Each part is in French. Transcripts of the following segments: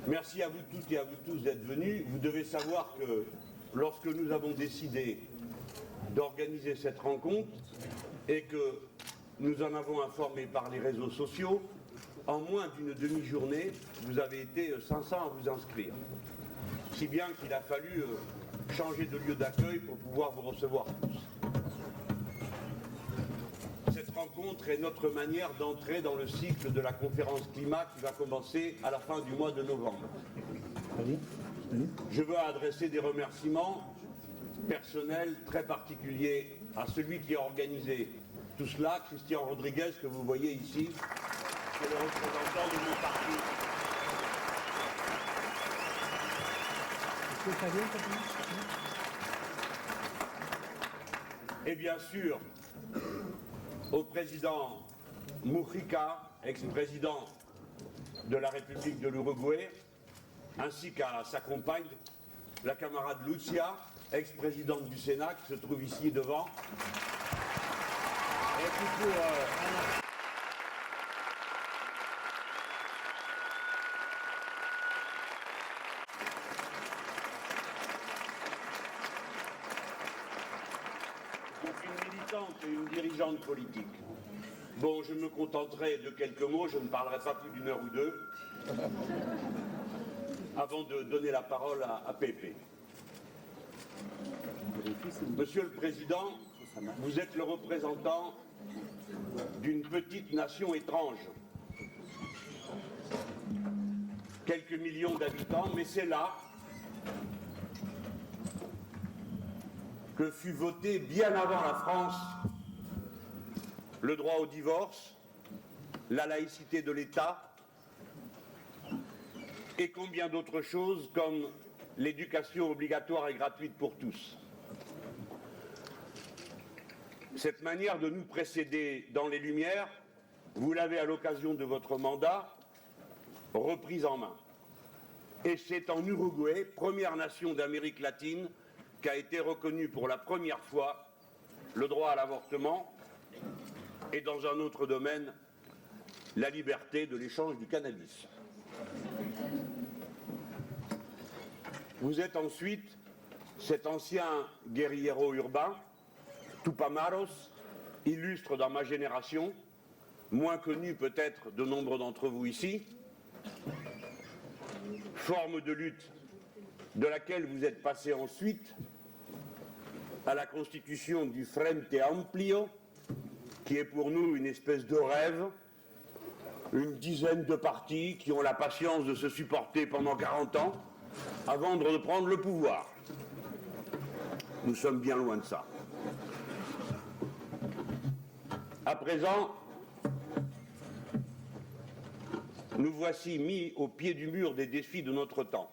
Merci à vous toutes et à vous tous d'être venus. Vous devez savoir que lorsque nous avons décidé d'organiser cette rencontre et que nous en avons informé par les réseaux sociaux, en moins d'une demi-journée, vous avez été 500 à vous inscrire. Si bien qu'il a fallu changer de lieu d'accueil pour pouvoir vous recevoir tous. Cette rencontre est notre manière d'entrer dans le cycle de la conférence climat qui va commencer à la fin du mois de novembre. Je veux adresser des remerciements personnels très particuliers à celui qui a organisé tout cela, Christian Rodriguez, que vous voyez ici, qui est le représentant de mon parti. Et bien sûr, au président Mujica, ex-président de la République de l'Uruguay, ainsi qu'à sa compagne, la camarade Lucia, ex-présidente du Sénat, qui se trouve ici devant. Et qui une militante et une dirigeante politique. Bon, je me contenterai de quelques mots, je ne parlerai pas plus d'une heure ou deux, avant de donner la parole à Pépé. Monsieur le Président, vous êtes le représentant d'une petite nation étrange. Quelques millions d'habitants, mais c'est là que fut voté bien avant la France le droit au divorce, la laïcité de l'État et combien d'autres choses comme l'éducation obligatoire et gratuite pour tous. Cette manière de nous précéder dans les Lumières, vous l'avez à l'occasion de votre mandat reprise en main. Et c'est en Uruguay, première nation d'Amérique latine, qu'a été reconnu pour la première fois le droit à l'avortement et dans un autre domaine, la liberté de l'échange du cannabis. Vous êtes ensuite cet ancien guerriero urbain, Tupamaros, illustre dans ma génération, moins connu peut-être de nombre d'entre vous ici, forme de lutte de laquelle vous êtes passé ensuite à la constitution du Frente Amplio, qui est pour nous une espèce de rêve, une dizaine de partis qui ont la patience de se supporter pendant 40 ans avant de prendre le pouvoir. Nous sommes bien loin de ça. À présent, nous voici mis au pied du mur des défis de notre temps.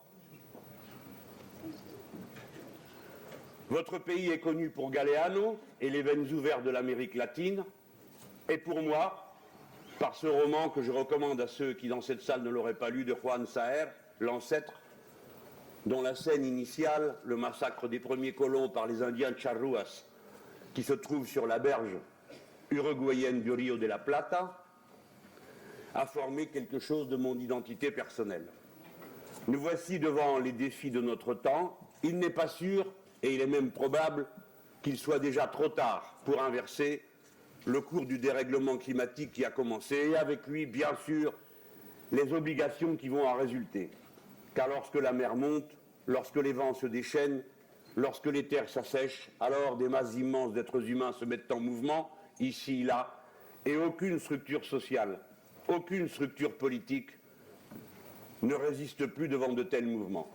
Votre pays est connu pour Galeano et les veines ouvertes de l'Amérique latine, et pour moi, par ce roman que je recommande à ceux qui dans cette salle ne l'auraient pas lu, de Juan Saer, L'ancêtre, dont la scène initiale, le massacre des premiers colons par les Indiens Charruas, qui se trouve sur la berge uruguayenne du Rio de la Plata, a formé quelque chose de mon identité personnelle. Nous voici devant les défis de notre temps. Il n'est pas sûr, et il est même probable, qu'il soit déjà trop tard pour inverser le cours du dérèglement climatique qui a commencé, et avec lui, bien sûr, les obligations qui vont en résulter. Car lorsque la mer monte, lorsque les vents se déchaînent, lorsque les terres s'assèchent, alors des masses immenses d'êtres humains se mettent en mouvement, ici, là, et aucune structure sociale, aucune structure politique ne résiste plus devant de tels mouvements.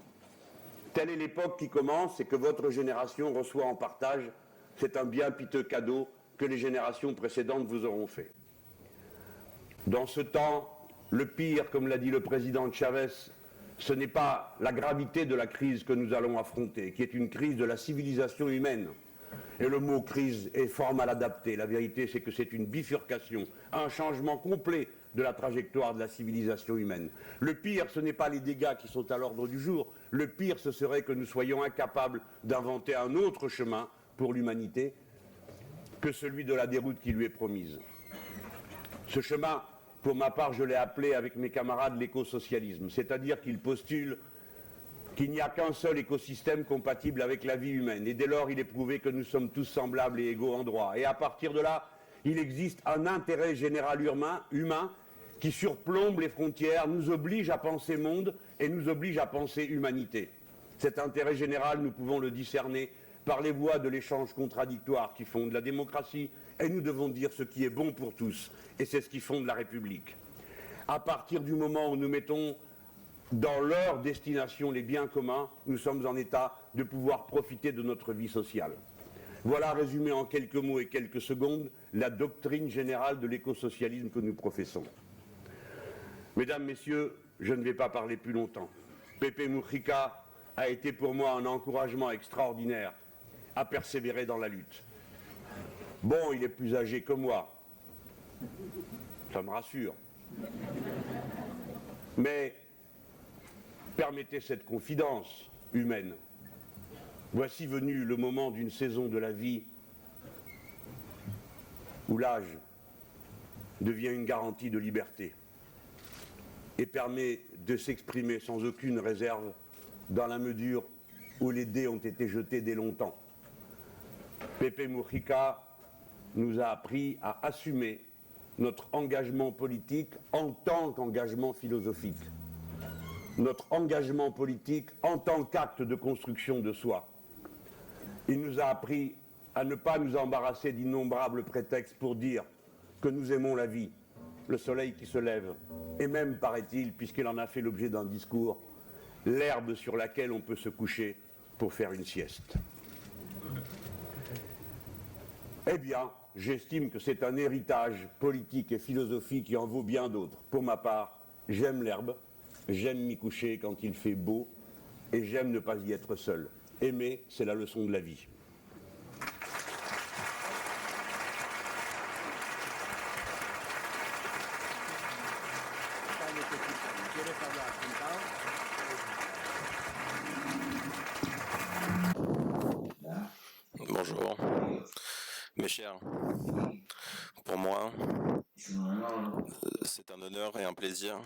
Telle est l'époque qui commence et que votre génération reçoit en partage. C'est un bien piteux cadeau que les générations précédentes vous auront fait. Dans ce temps, le pire, comme l'a dit le président Chavez, ce n'est pas la gravité de la crise que nous allons affronter, qui est une crise de la civilisation humaine. Et le mot crise est fort mal adapté. La vérité, c'est que c'est une bifurcation, un changement complet de la trajectoire de la civilisation humaine. Le pire, ce n'est pas les dégâts qui sont à l'ordre du jour. Le pire, ce serait que nous soyons incapables d'inventer un autre chemin pour l'humanité que celui de la déroute qui lui est promise. Ce chemin, Pour ma part, je l'ai appelé avec mes camarades l'écosocialisme, c'est-à-dire qu'il postule qu'il n'y a qu'un seul écosystème compatible avec la vie humaine. Et dès lors, il est prouvé que nous sommes tous semblables et égaux en droit. Et à partir de là, il existe un intérêt général humain qui surplombe les frontières, nous oblige à penser monde et nous oblige à penser humanité. Cet intérêt général, nous pouvons le discerner par les voies de l'échange contradictoire qui fondent la démocratie, et nous devons dire ce qui est bon pour tous, et c'est ce qui fonde la République. À partir du moment où nous mettons dans leur destination les biens communs, nous sommes en état de pouvoir profiter de notre vie sociale. Voilà résumé en quelques mots et quelques secondes la doctrine générale de l'écosocialisme que nous professons. Mesdames, Messieurs, je ne vais pas parler plus longtemps. Pepe Mujica a été pour moi un encouragement extraordinaire à persévérer dans la lutte. Bon, il est plus âgé que moi, ça me rassure. Mais permettez cette confidence humaine. Voici venu le moment d'une saison de la vie où l'âge devient une garantie de liberté et permet de s'exprimer sans aucune réserve dans la mesure où les dés ont été jetés dès longtemps. Pepe Mujica nous a appris à assumer notre engagement politique en tant qu'engagement philosophique, notre engagement politique en tant qu'acte de construction de soi. Il nous a appris à ne pas nous embarrasser d'innombrables prétextes pour dire que nous aimons la vie, le soleil qui se lève, et même, paraît-il, puisqu'il en a fait l'objet d'un discours, l'herbe sur laquelle on peut se coucher pour faire une sieste. Eh bien, j'estime que c'est un héritage politique et philosophique qui en vaut bien d'autres. Pour ma part, j'aime l'herbe, j'aime m'y coucher quand il fait beau, et j'aime ne pas y être seul. Aimer, c'est la leçon de la vie. Bonjour, mes chers. Pour moi, c'est un honneur et un plaisir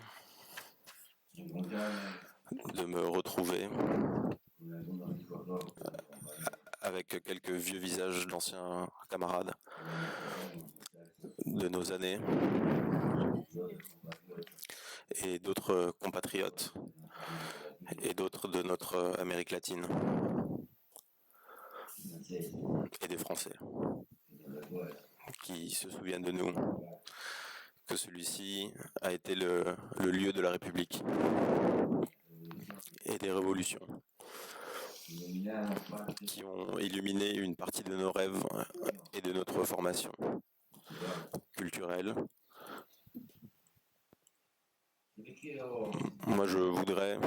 de me retrouver avec quelques vieux visages d'anciens camarades de nos années et d'autres compatriotes et d'autres de notre Amérique latine et des Français qui se souviennent de nous, que celui-ci a été le lieu de la République et des révolutions qui ont illuminé une partie de nos rêves et de notre formation culturelle. Moi, je voudrais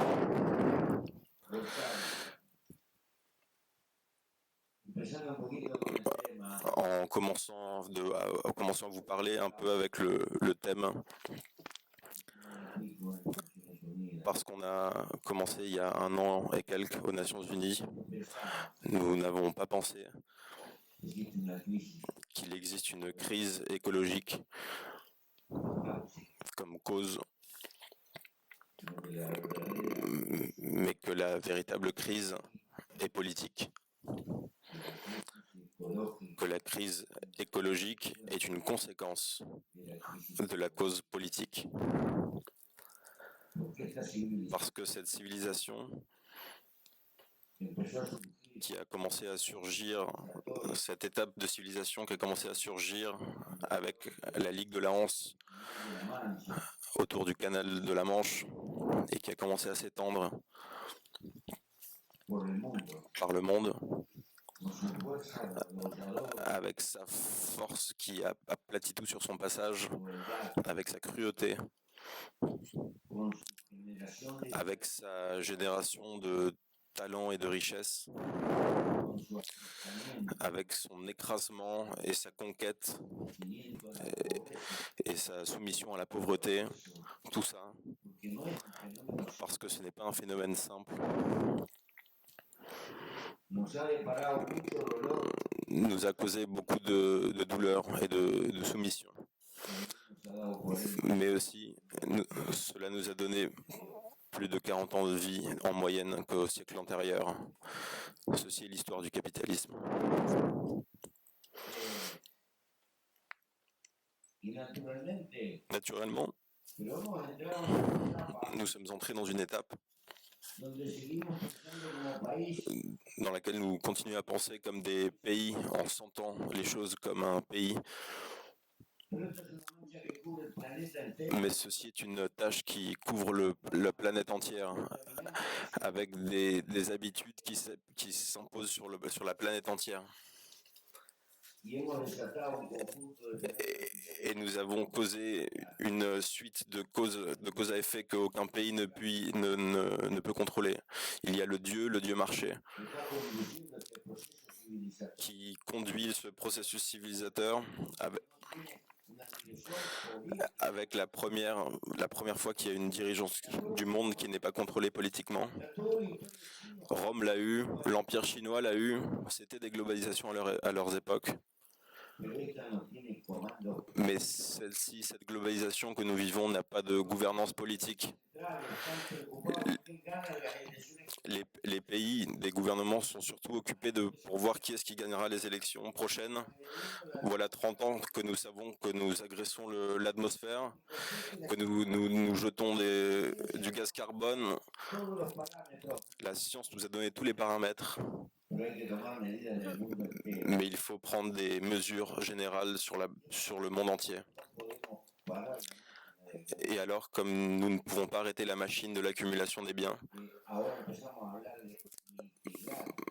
en commençant à vous parler un peu avec le thème, parce qu'on a commencé il y a 1 an et quelques aux Nations Unies, nous n'avons pas pensé qu'il existe une crise écologique comme cause, mais que la véritable crise est politique. Que la crise écologique est une conséquence de la cause politique. Parce que cette civilisation qui a commencé à surgir, cette étape de civilisation qui a commencé à surgir avec la Ligue de la Hanse autour du canal de la Manche et qui a commencé à s'étendre par le monde, avec sa force qui aplatit tout sur son passage, avec sa cruauté, avec sa génération de talent et de richesse, avec son écrasement et sa conquête et sa soumission à la pauvreté, tout ça, parce que ce n'est pas un phénomène simple, nous a causé beaucoup de douleur et de soumission. mais aussi cela nous a donné plus de 40 ans de vie en moyenne qu'au siècle antérieur. Ceci est l'histoire du capitalisme. Naturellement, nous sommes entrés dans une étape dans laquelle nous continuons à penser comme des pays en sentant les choses comme un pays. Mais ceci est une tâche qui couvre la planète entière, avec des habitudes qui s'imposent sur la planète entière. Et nous avons causé une suite de cause à effet qu'aucun pays ne peut contrôler. Il y a le dieu marché, qui conduit ce processus civilisateur avec la première fois qu'il y a une dirigeance du monde qui n'est pas contrôlée politiquement. Rome l'a eu, l'Empire chinois l'a eu, c'était des globalisations à leurs époques. Mais cette globalisation que nous vivons n'a pas de gouvernance politique. Les pays, des gouvernements sont surtout occupés pour voir qui est-ce qui gagnera les élections prochaines. Voilà 30 ans que nous savons que nous agressons l'atmosphère, que nous jetons du gaz carbone. La science nous a donné tous les paramètres. Mais il faut prendre des mesures générales sur le monde entier. Et alors, comme nous ne pouvons pas arrêter la machine de l'accumulation des biens,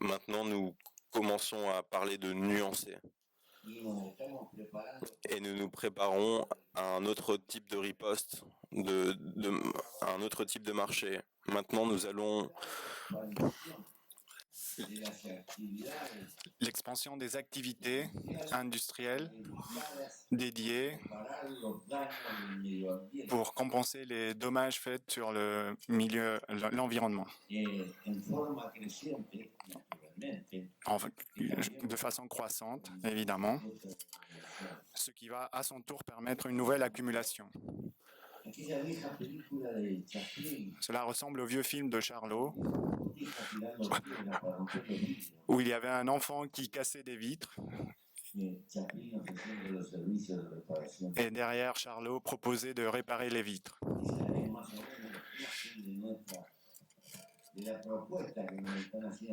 maintenant nous commençons à parler de nuancer. Et nous nous préparons à un autre type de riposte, à un autre type de marché. Maintenant, nous allons... L'expansion des activités industrielles dédiées pour compenser les dommages faits sur le milieu, l'environnement. De façon croissante, évidemment, ce qui va à son tour permettre une nouvelle accumulation. Cela ressemble au vieux film de Charlot, où il y avait un enfant qui cassait des vitres, et derrière Charlot proposait de réparer les vitres.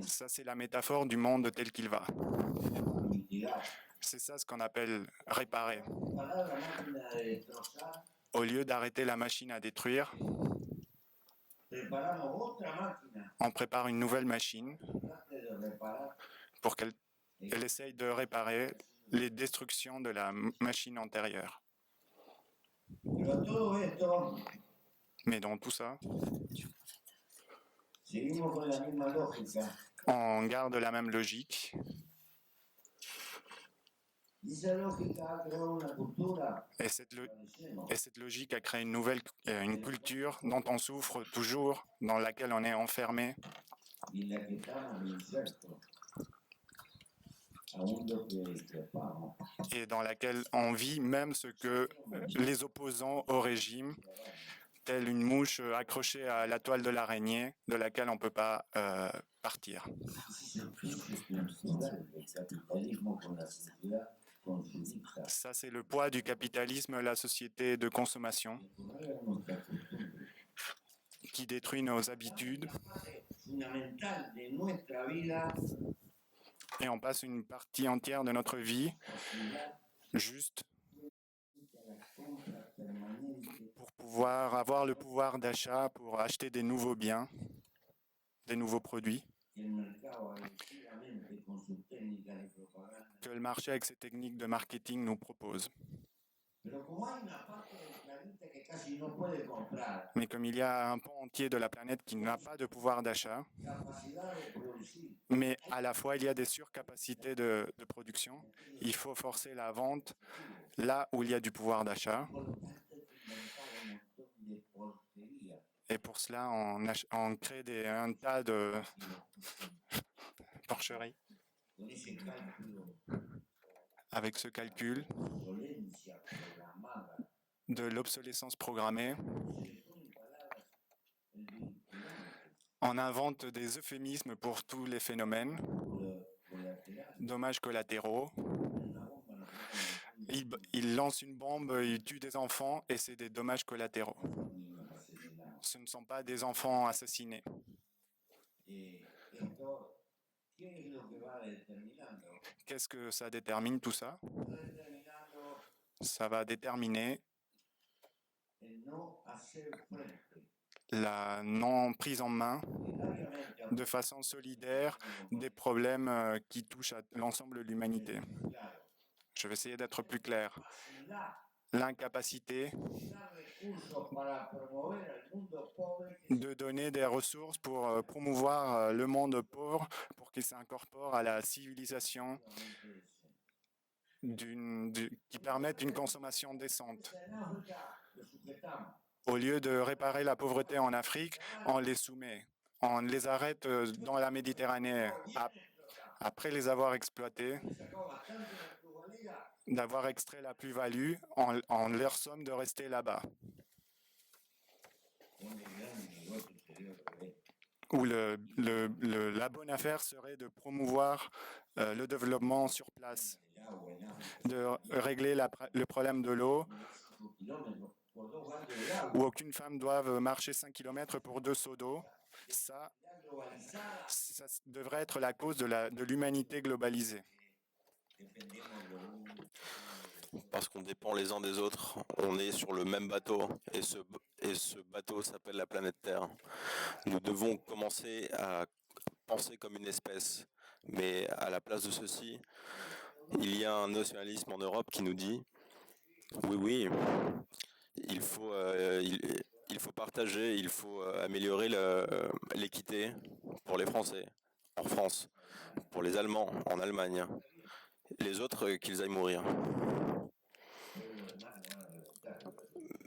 Ça, c'est la métaphore du monde tel qu'il va. C'est ça ce qu'on appelle réparer. Au lieu d'arrêter la machine à détruire, on prépare une nouvelle machine pour qu'elle essaye de réparer les destructions de la machine antérieure. Mais dans tout ça, on garde la même logique. Et cette logique a créé une culture dont on souffre toujours, dans laquelle on est enfermé. Et dans laquelle on vit même ce que les opposants au régime, telle une mouche accrochée à la toile de l'araignée, de laquelle on ne peut pas partir. Ça, c'est le poids du capitalisme, la société de consommation, qui détruit nos habitudes. Et on passe une partie entière de notre vie juste pour pouvoir avoir le pouvoir d'achat, pour acheter des nouveaux biens, des nouveaux produits, que le marché avec ses techniques de marketing nous propose. Mais comme il y a un pan entier de la planète qui n'a pas de pouvoir d'achat, mais à la fois il y a des surcapacités de production, il faut forcer la vente là où il y a du pouvoir d'achat. Et pour cela, on crée un tas de porcheries. Avec ce calcul de l'obsolescence programmée. On invente des euphémismes pour tous les phénomènes, dommages collatéraux. Il lance une bombe, il tue des enfants et c'est des dommages collatéraux. Ce ne sont pas des enfants assassinés. Qu'est-ce que ça détermine tout ça? Ça va déterminer la non prise en main de façon solidaire des problèmes qui touchent à l'ensemble de l'humanité. Je vais essayer d'être plus clair. L'incapacité de donner des ressources pour promouvoir le monde pauvre, pour qu'il s'incorpore à la civilisation qui permette une consommation décente. Au lieu de réparer la pauvreté en Afrique, on les soumet. On les arrête dans la Méditerranée après les avoir exploités, d'avoir extrait la plus-value, on leur somme de rester là-bas. Où la bonne affaire serait de promouvoir le développement sur place, de régler le problème de l'eau, où aucune femme doive marcher 5 km pour 2 seaux d'eau. Ça devrait être la cause de l'humanité globalisée. Parce qu'on dépend les uns des autres, on est sur le même bateau et ce bateau s'appelle la planète Terre. Nous devons commencer à penser comme une espèce, mais à la place de ceci, il y a un nationalisme en Europe qui nous dit oui, il faut partager, il faut améliorer l'équité pour les Français en France, pour les Allemands en Allemagne, les autres qu'ils aillent mourir.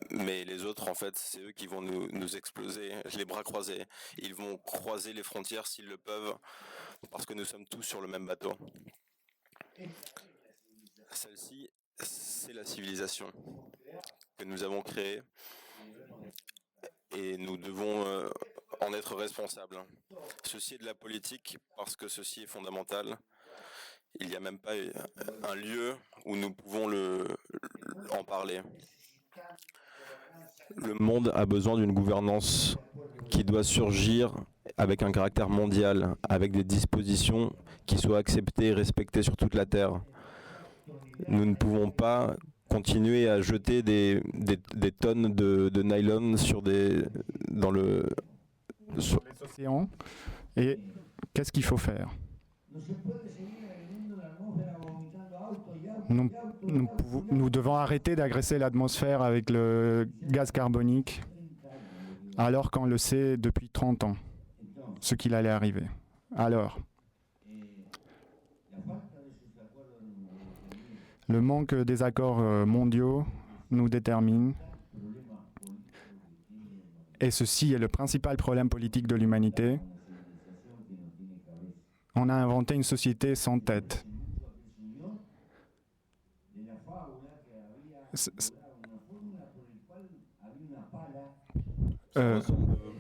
Mais les autres, en fait, c'est eux qui vont nous exploser les bras croisés. Ils vont croiser les frontières s'ils le peuvent, parce que nous sommes tous sur le même bateau. Celle-ci, c'est la civilisation que nous avons créée et nous devons en être responsables. Ceci est de la politique parce que ceci est fondamental. Il n'y a même pas un lieu où nous pouvons en parler. Le monde a besoin d'une gouvernance qui doit surgir avec un caractère mondial, avec des dispositions qui soient acceptées et respectées sur toute la Terre. Nous ne pouvons pas continuer à jeter des tonnes de nylon sur les océans. Et qu'est-ce qu'il faut faire? Nous devons arrêter d'agresser l'atmosphère avec le gaz carbonique, alors qu'on le sait depuis 30 ans, ce qu'il allait arriver. Alors, le manque des accords mondiaux nous détermine, et ceci est le principal problème politique de l'humanité. On a inventé une société sans tête. Ça ressemble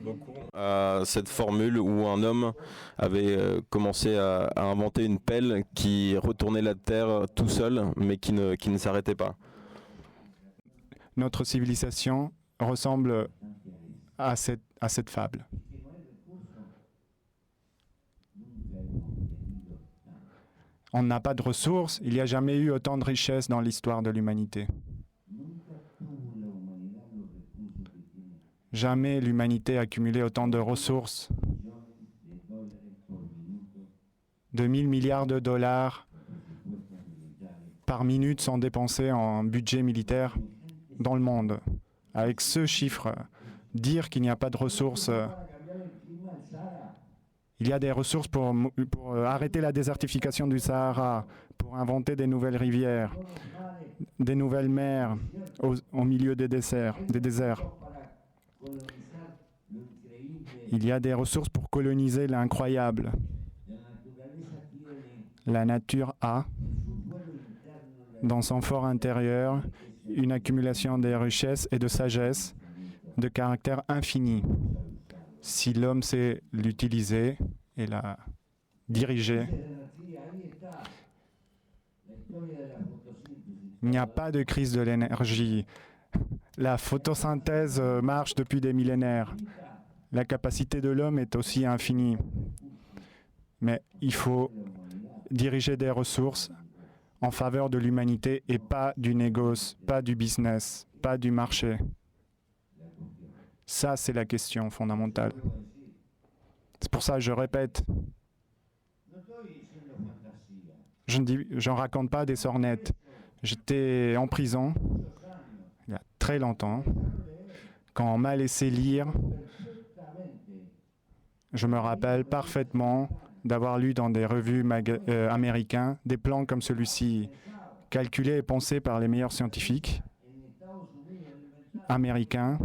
beaucoup à cette formule où un homme avait commencé à inventer une pelle qui retournait la terre tout seul, mais qui ne s'arrêtait pas. Notre civilisation ressemble à cette fable. On n'a pas de ressources, il n'y a jamais eu autant de richesses dans l'histoire de l'humanité. Jamais l'humanité a accumulé autant de ressources. 2000 milliards de dollars par minute sont dépensés en budget militaire dans le monde. Avec ce chiffre, dire qu'il n'y a pas de ressources, il y a des ressources pour arrêter la désertification du Sahara, pour inventer des nouvelles rivières, des nouvelles mers au milieu des déserts. Il y a des ressources pour coloniser l'incroyable. La nature a, dans son fort intérieur, une accumulation des richesses et de sagesse de caractère infini. Si l'homme sait l'utiliser et la diriger, il n'y a pas de crise de l'énergie. La photosynthèse marche depuis des millénaires. La capacité de l'homme est aussi infinie. Mais il faut diriger des ressources en faveur de l'humanité et pas du négoce, pas du business, pas du marché. Ça, c'est la question fondamentale. C'est pour ça que je répète, j'en raconte pas des sornettes. J'étais en prison il y a très longtemps. Quand on m'a laissé lire, je me rappelle parfaitement d'avoir lu dans des revues américaines des plans comme celui-ci, calculés et pensés par les meilleurs scientifiques américains.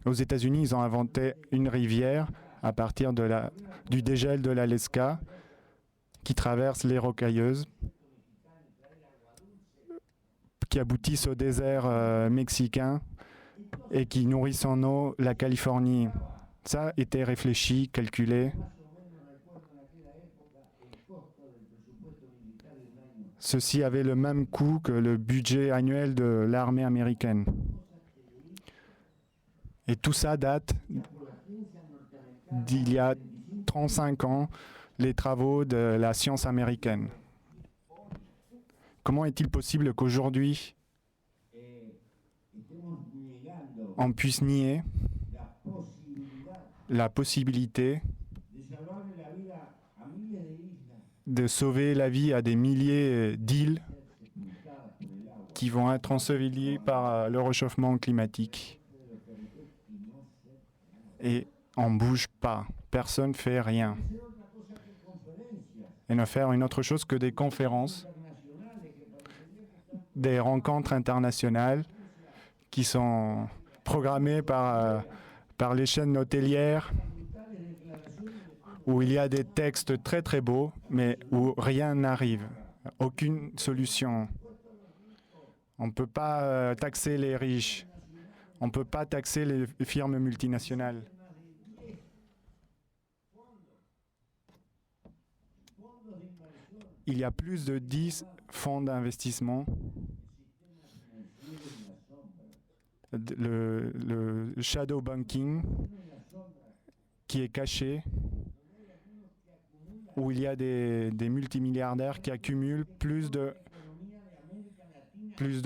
Aux États-Unis, ils ont inventé une rivière à partir du dégel de l'Alaska qui traverse les Rocailleuses, qui aboutissent au désert mexicain et qui nourrissent en eau la Californie. Ça a été réfléchi, calculé. Ceci avait le même coût que le budget annuel de l'armée américaine. Et tout ça date d'il y a 35 ans, les travaux de la science américaine. Comment est-il possible qu'aujourd'hui, on puisse nier la possibilité de sauver la vie à des milliers d'îles qui vont être ensevelies par le réchauffement climatique? Et on ne bouge pas, personne ne fait rien. Et ne faire une autre chose que des conférences, des rencontres internationales qui sont programmées par les chaînes hôtelières, où il y a des textes très très beaux, mais où rien n'arrive, aucune solution. On ne peut pas taxer les riches, on ne peut pas taxer les firmes multinationales. Il y a plus de 10 fonds d'investissement. Le shadow banking qui est caché, où il y a des multimilliardaires qui accumulent plus de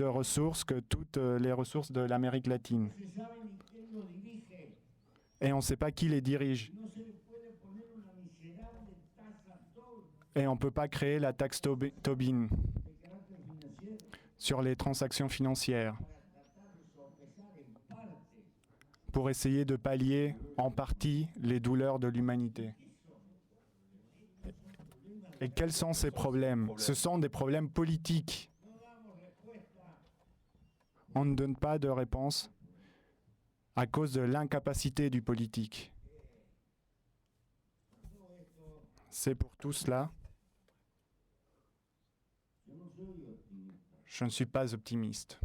ressources que toutes les ressources de l'Amérique latine. Et on ne sait pas qui les dirige. Et on ne peut pas créer la taxe Tobin sur les transactions financières pour essayer de pallier en partie les douleurs de l'humanité. Et quels sont ces problèmes? Ce sont des problèmes politiques. On ne donne pas de réponse à cause de l'incapacité du politique. C'est pour tout cela. Je ne suis pas optimiste.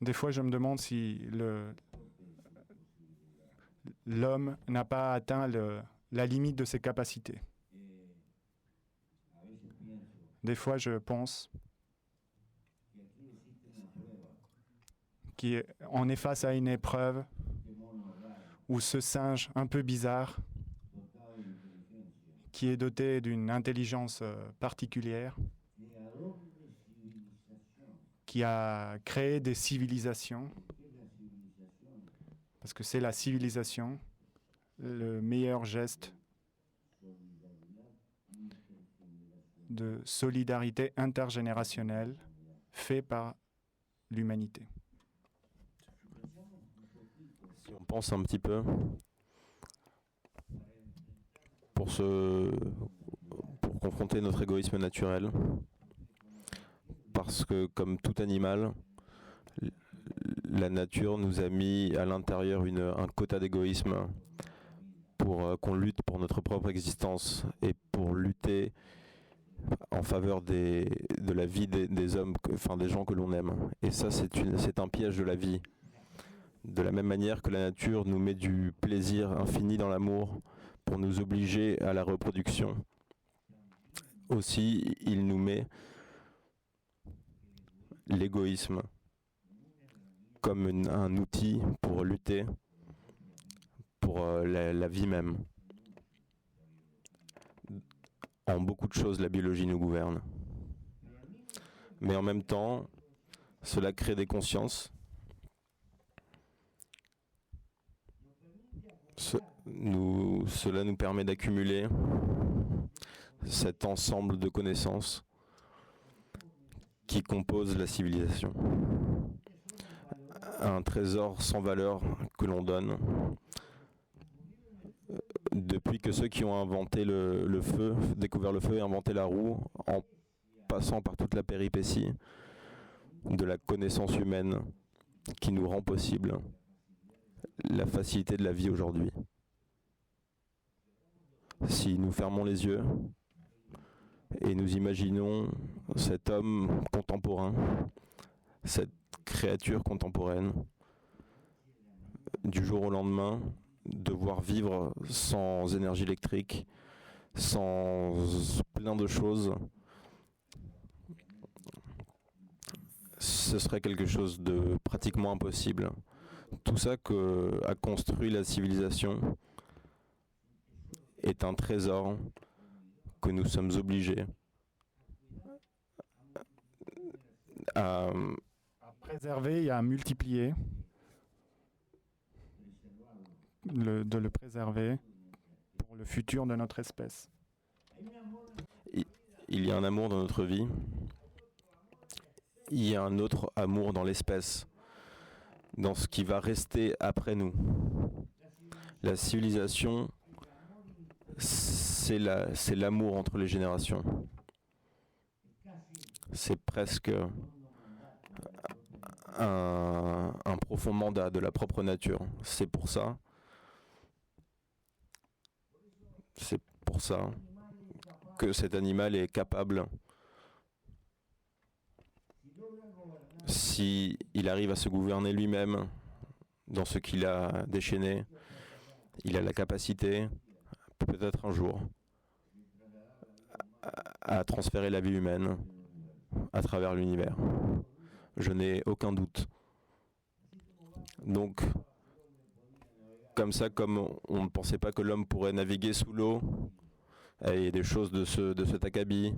Des fois, je me demande si l'homme n'a pas atteint la limite de ses capacités. Des fois, je pense qu'on est face à une épreuve où ce singe un peu bizarre, qui est doté d'une intelligence particulière, qui a créé des civilisations, parce que c'est la civilisation, le meilleur geste de solidarité intergénérationnelle fait par l'humanité. Si on pense un petit peu, pour confronter notre égoïsme naturel, parce que comme tout animal, la nature nous a mis à l'intérieur un quota d'égoïsme pour pour qu'on lutte pour notre propre existence et pour lutter en faveur de la vie des hommes, enfin des gens que l'on aime. Et ça, c'est un piège de la vie. De la même manière que la nature nous met du plaisir infini dans l'amour pour nous obliger à la reproduction, aussi il nous met l'égoïsme comme un outil pour lutter pour la vie même. En beaucoup de choses, la biologie nous gouverne. Mais en même temps, cela crée des consciences. Cela nous permet d'accumuler cet ensemble de connaissances qui compose la civilisation. Un trésor sans valeur que l'on donne. Depuis que ceux qui ont inventé le feu, découvert le feu et inventé la roue, en passant par toute la péripétie de la connaissance humaine qui nous rend possible la facilité de la vie aujourd'hui. Si nous fermons les yeux et nous imaginons cet homme contemporain, cette créature contemporaine, du jour au lendemain, devoir vivre sans énergie électrique, sans plein de choses, ce serait quelque chose de pratiquement impossible. Tout ça qu'a construit la civilisation est un trésor que nous sommes obligés à préserver et à multiplier, de le préserver pour le futur de notre espèce. Il y a un amour dans notre vie, il y a un autre amour dans l'espèce, dans ce qui va rester après nous. La civilisation, c'est l'amour entre les générations. C'est presque un profond mandat de la propre nature. C'est pour ça que cet animal est capable, si il arrive à se gouverner lui-même dans ce qu'il a déchaîné, il a la capacité, peut-être un jour, à transférer la vie humaine à travers l'univers. Je n'ai aucun doute. Donc, comme on ne pensait pas que l'homme pourrait naviguer sous l'eau, et des choses de cet acabit,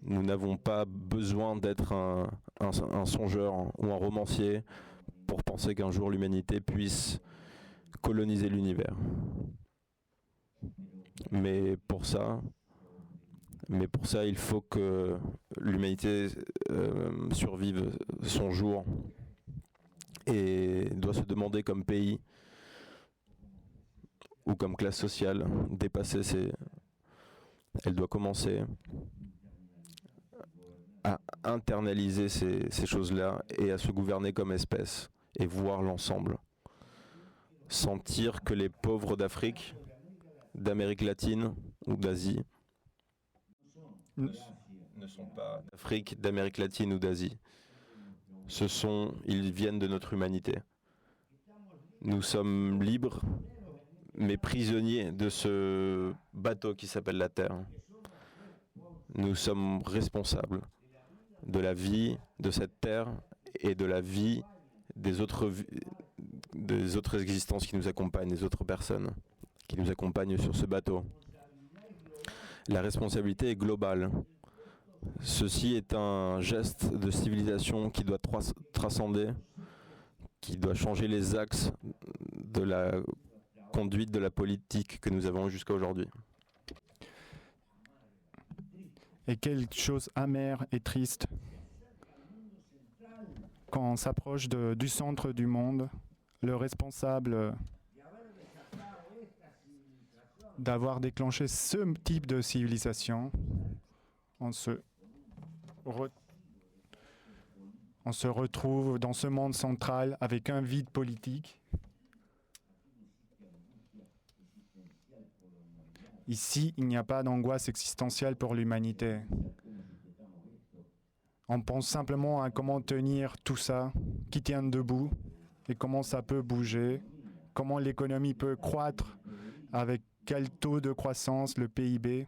nous n'avons pas besoin d'être un songeur ou un romancier pour penser qu'un jour l'humanité puisse coloniser l'univers. Mais pour ça, il faut que l'humanité survive son jour et doit se demander comme pays ou comme classe sociale, elle doit commencer à internaliser ces choses-là et à se gouverner comme espèce et voir l'ensemble. Sentir que les pauvres d'Afrique, d'Amérique latine ou d'Asie ne sont pas d'Afrique, d'Amérique latine ou d'Asie. Ils viennent de notre humanité. Nous sommes libres, mais prisonniers de ce bateau qui s'appelle la Terre. Nous sommes responsables de la vie de cette Terre et de la vie des autres existences qui nous accompagnent, des autres personnes qui nous accompagnent sur ce bateau. La responsabilité est globale. Ceci est un geste de civilisation qui doit transcender, qui doit changer les axes de la conduite de la politique que nous avons jusqu'à aujourd'hui. Et quelque chose amère et triste quand on s'approche du centre du monde, le responsable d'avoir déclenché ce type de civilisation, on se retrouve dans ce monde central avec un vide politique Ici, il n'y a pas d'angoisse existentielle pour l'humanité. On pense simplement à comment tenir tout ça, qui tient debout, et comment ça peut bouger, comment l'économie peut croître, avec quel taux de croissance, le PIB.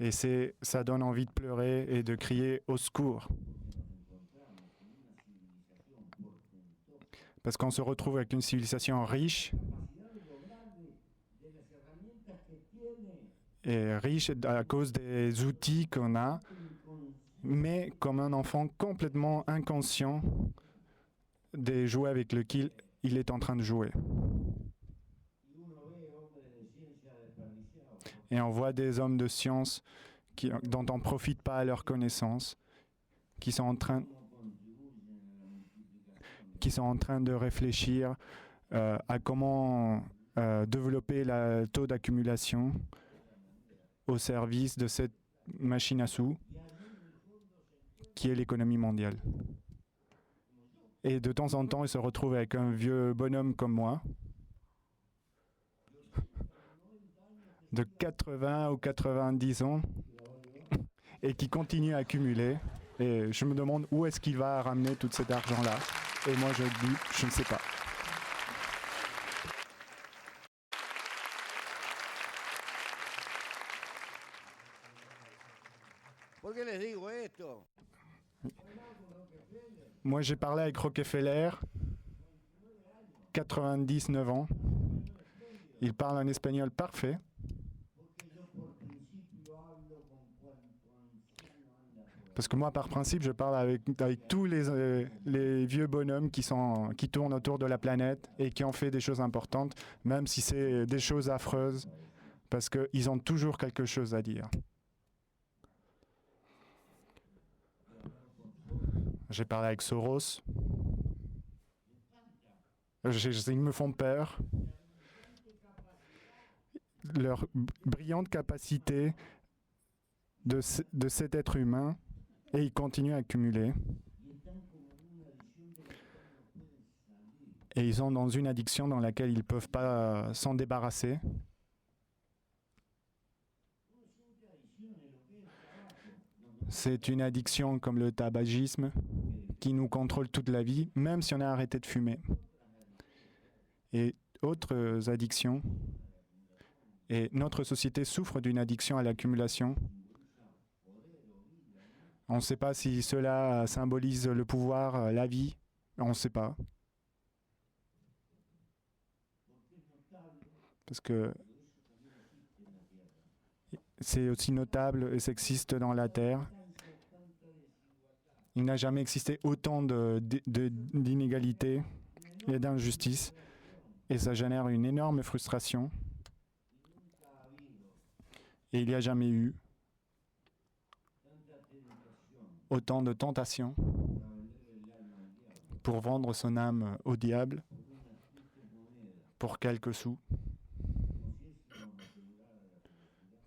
Et ça donne envie de pleurer et de crier au secours. Parce qu'on se retrouve avec une civilisation riche, et riche à cause des outils qu'on a, mais comme un enfant complètement inconscient des jouets avec lesquels il est en train de jouer. Et on voit des hommes de science dont on ne profite pas à leur connaissance, qui sont en train de réfléchir à comment développer le taux d'accumulation au service de cette machine à sous qui est l'économie mondiale. Et de temps en temps, ils se retrouvent avec un vieux bonhomme comme moi, de 80 ou 90 ans, et qui continue à accumuler. Et je me demande où est-ce qu'il va ramener tout cet argent-là. Et moi, je dis, je ne sais pas. Moi, j'ai parlé avec Rockefeller, 99 ans. Il parle un espagnol parfait. Parce que moi, par principe, je parle avec tous les vieux bonhommes qui tournent autour de la planète et qui ont fait des choses importantes, même si c'est des choses affreuses, parce qu'ils ont toujours quelque chose à dire. J'ai parlé avec Soros. Ils me font peur. Leur brillante capacité de cet être humain, et ils continuent à accumuler. Et ils sont dans une addiction dans laquelle ils ne peuvent pas s'en débarrasser. C'est une addiction comme le tabagisme qui nous contrôle toute la vie, même si on a arrêté de fumer. Et autres addictions. Et notre société souffre d'une addiction à l'accumulation. On ne sait pas si cela symbolise le pouvoir, la vie. On ne sait pas. Parce que c'est aussi notable et sexiste dans la Terre. Il n'a jamais existé autant d'inégalités et d'injustices. Et ça génère une énorme frustration. Et il n'y a jamais eu autant de tentations pour vendre son âme au diable pour quelques sous.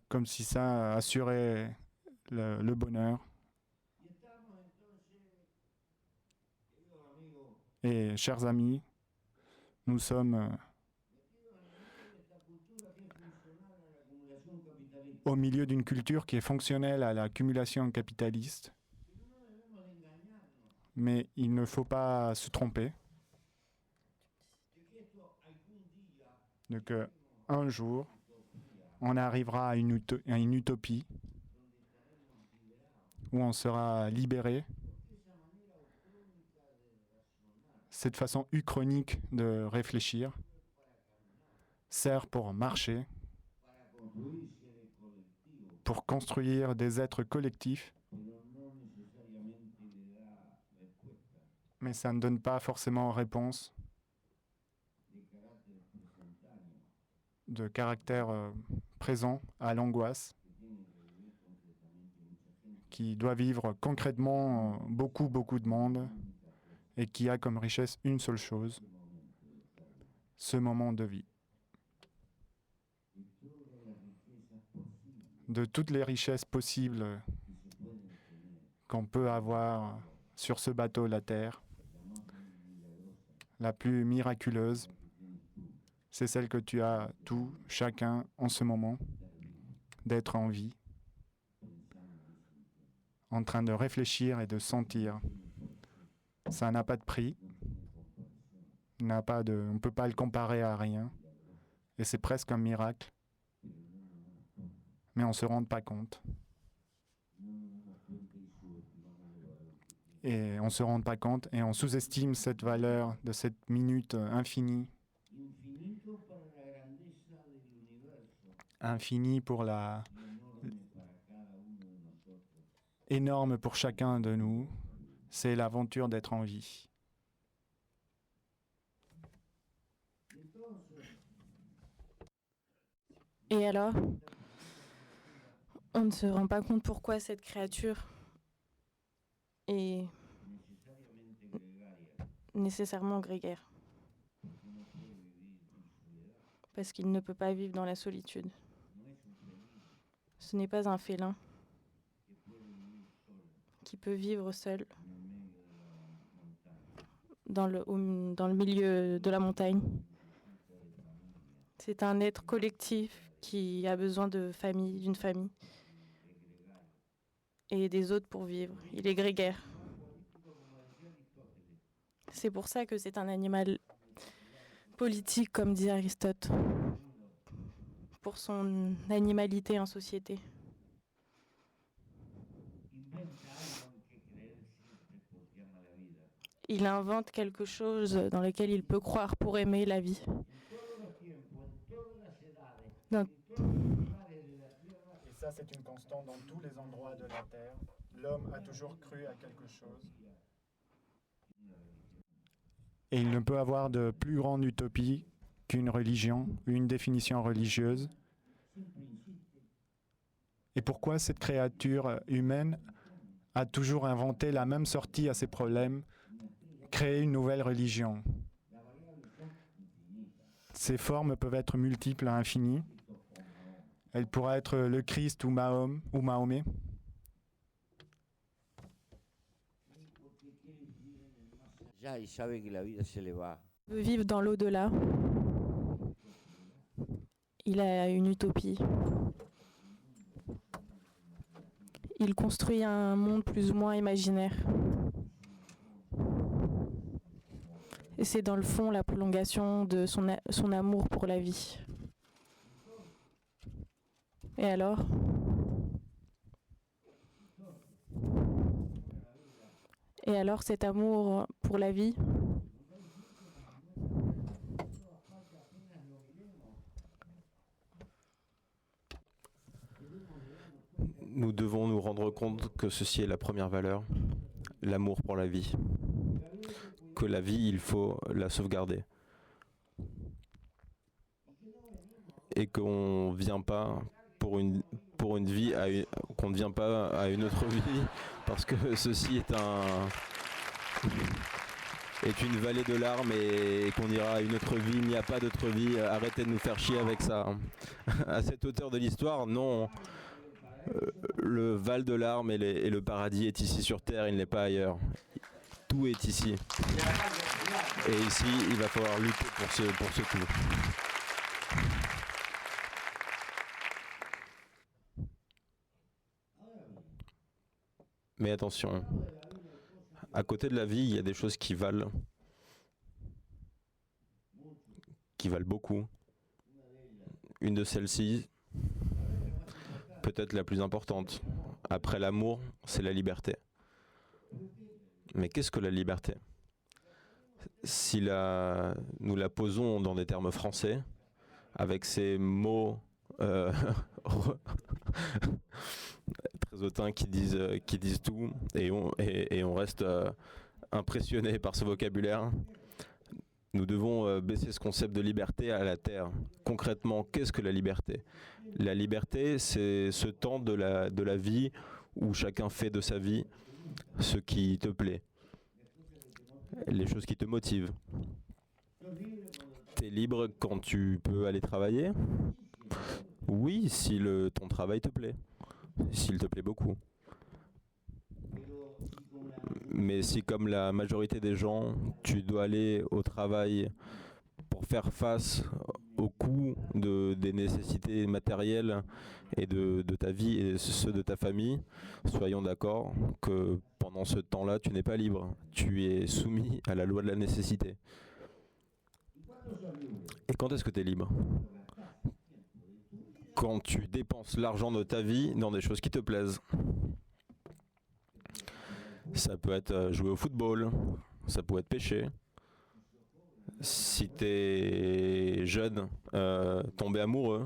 Comme si ça assurait le bonheur. Et chers amis, nous sommes au milieu d'une culture qui est fonctionnelle à l'accumulation capitaliste. Mais il ne faut pas se tromper. Donc, un jour, on arrivera à une utopie où on sera libéré. Cette façon uchronique de réfléchir sert pour marcher, pour construire des êtres collectifs, mais ça ne donne pas forcément réponse de caractère présent à l'angoisse qui doit vivre concrètement beaucoup de monde et qui a comme richesse une seule chose, ce moment de vie. De toutes les richesses possibles qu'on peut avoir sur ce bateau, la Terre, la plus miraculeuse, c'est celle que tu as tout, chacun, en ce moment, d'être en vie, en train de réfléchir et de sentir. Ça n'a pas de prix, on ne peut pas le comparer à rien, et c'est presque un miracle, mais on ne se rend pas compte. Et on ne se rend pas compte et on sous-estime cette valeur de cette minute infinie. Infinie pour la... énorme pour chacun de nous. C'est l'aventure d'être en vie. Et alors, on ne se rend pas compte pourquoi cette créature est nécessairement grégaire. Parce qu'il ne peut pas vivre dans la solitude. Ce n'est pas un félin qui peut vivre seul dans le milieu de la montagne. C'est un être collectif qui a besoin d'une famille et des autres pour vivre. Il est grégaire. C'est pour ça que c'est un animal politique, comme dit Aristote, pour son animalité en société. Il invente quelque chose dans lequel il peut croire pour aimer la vie. Et ça, c'est une constante dans tous les endroits de la Terre. L'homme a toujours cru à quelque chose. Et il ne peut avoir de plus grande utopie qu'une religion, une définition religieuse. Et pourquoi cette créature humaine a toujours inventé la même sortie à ses problèmes, créer une nouvelle religion? Ces formes peuvent être multiples à infini. Elle pourrait être le Christ ou Mahomet. Il veut vivre dans l'au-delà. Il a une utopie. Il construit un monde plus ou moins imaginaire. Et c'est dans le fond la prolongation de son amour pour la vie. Et alors ? Et alors cet amour pour la vie ? Nous devons nous rendre compte que ceci est la première valeur, l'amour pour la vie. Que la vie, il faut la sauvegarder. Et qu'on ne vient pas pour une vie, qu'on ne vient pas à une autre vie, parce que ceci est une vallée de larmes et qu'on ira à une autre vie. Il n'y a pas d'autre vie. Arrêtez de nous faire chier avec ça. À cette hauteur de l'histoire, non. Le Val de larmes et le paradis est ici sur Terre, il n'est pas ailleurs. Tout est ici. Et ici, il va falloir lutter pour ce tout. Mais attention, à côté de la vie, il y a des choses qui valent beaucoup. Une de celles-ci, peut-être la plus importante, après l'amour, c'est la liberté. Mais qu'est-ce que la liberté ? Si nous la posons dans des termes français, avec ces mots très hautains qui disent tout, et on reste impressionné par ce vocabulaire, nous devons baisser ce concept de liberté à la terre. Concrètement, qu'est-ce que la liberté ? La liberté, c'est ce temps de la vie où chacun fait de sa vie ce qui te plaît, les choses qui te motivent. Tu es libre quand tu peux aller travailler ? Oui, si ton travail te plaît, s'il te plaît beaucoup. Mais si, comme la majorité des gens, tu dois aller au travail pour faire face coût des nécessités matérielles et de ta vie et ceux de ta famille, soyons d'accord que pendant ce temps-là, tu n'es pas libre. Tu es soumis à la loi de la nécessité. Et quand est-ce que tu es libre ? Quand tu dépenses l'argent de ta vie dans des choses qui te plaisent. Ça peut être jouer au football, ça peut être pêcher. Si tu es jeune, tomber amoureux,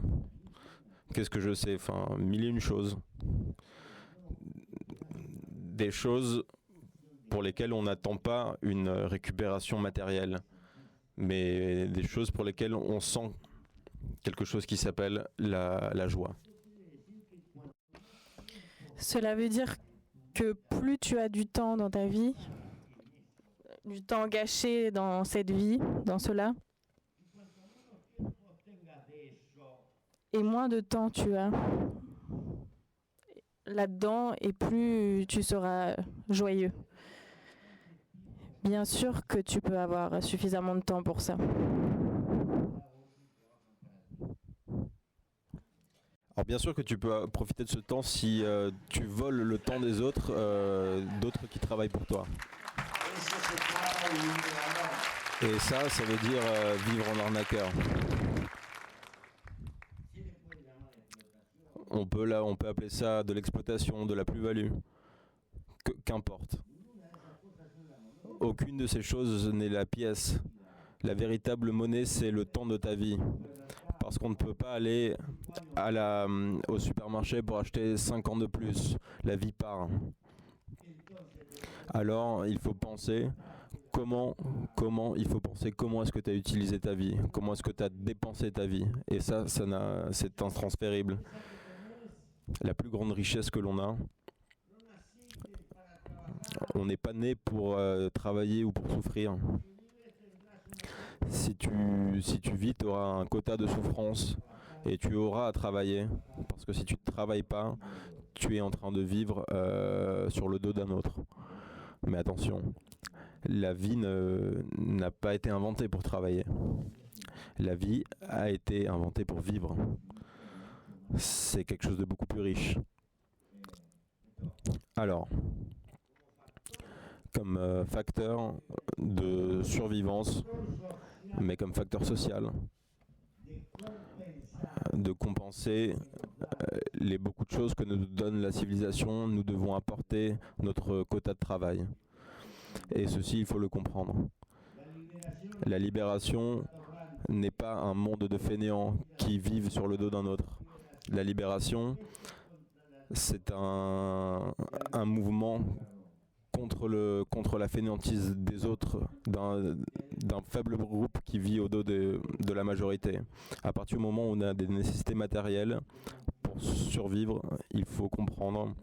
qu'est-ce que je sais, enfin, mille et une choses. Des choses pour lesquelles on n'attend pas une récupération matérielle, mais des choses pour lesquelles on sent quelque chose qui s'appelle la joie. Cela veut dire que plus tu as du temps dans ta vie, du temps gâché dans cette vie, dans cela, et moins de temps tu as là-dedans, et plus tu seras joyeux. Bien sûr que tu peux avoir suffisamment de temps pour ça. Alors bien sûr que tu peux profiter de ce temps si tu voles le temps des autres, d'autres qui travaillent pour toi. Et ça veut dire vivre en arnaqueur. On peut appeler ça de l'exploitation, de la plus-value, qu'importe. Aucune de ces choses n'est la pièce. La véritable monnaie, c'est le temps de ta vie. Parce qu'on ne peut pas aller au supermarché pour acheter 5 ans de plus. La vie part. Alors, il faut penser comment est-ce que tu as utilisé ta vie, comment est-ce que tu as dépensé ta vie. Et ça c'est intransférable. La plus grande richesse que l'on a, on n'est pas né pour travailler ou pour souffrir. Si tu vis, tu auras un quota de souffrance et tu auras à travailler. Parce que si tu ne travailles pas, tu es en train de vivre sur le dos d'un autre. Mais attention, la vie n'a pas été inventée pour travailler. La vie a été inventée pour vivre. C'est quelque chose de beaucoup plus riche. Alors, comme facteur de survivance, mais comme facteur social, de compenser les beaucoup de choses que nous donne la civilisation, nous devons apporter notre quota de travail. Et ceci, il faut le comprendre. La libération n'est pas un monde de fainéants qui vivent sur le dos d'un autre. La libération, c'est un mouvement contre la fainéantise des autres, d'un faible groupe qui vit au dos de la majorité. À partir du moment où on a des nécessités matérielles, pour survivre, il faut comprendre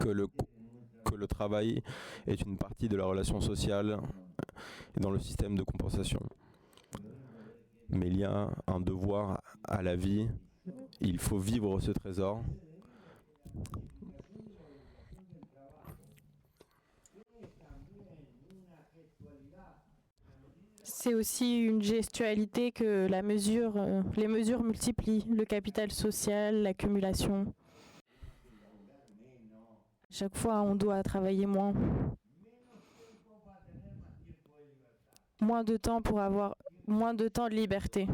que le travail est une partie de la relation sociale et dans le système de compensation. Mais il y a un devoir à la vie, il faut vivre ce trésor. C'est aussi une gestualité que les mesures multiplient, le capital social, l'accumulation. Chaque fois, on doit travailler moins. Moins de temps pour avoir moins de temps de liberté.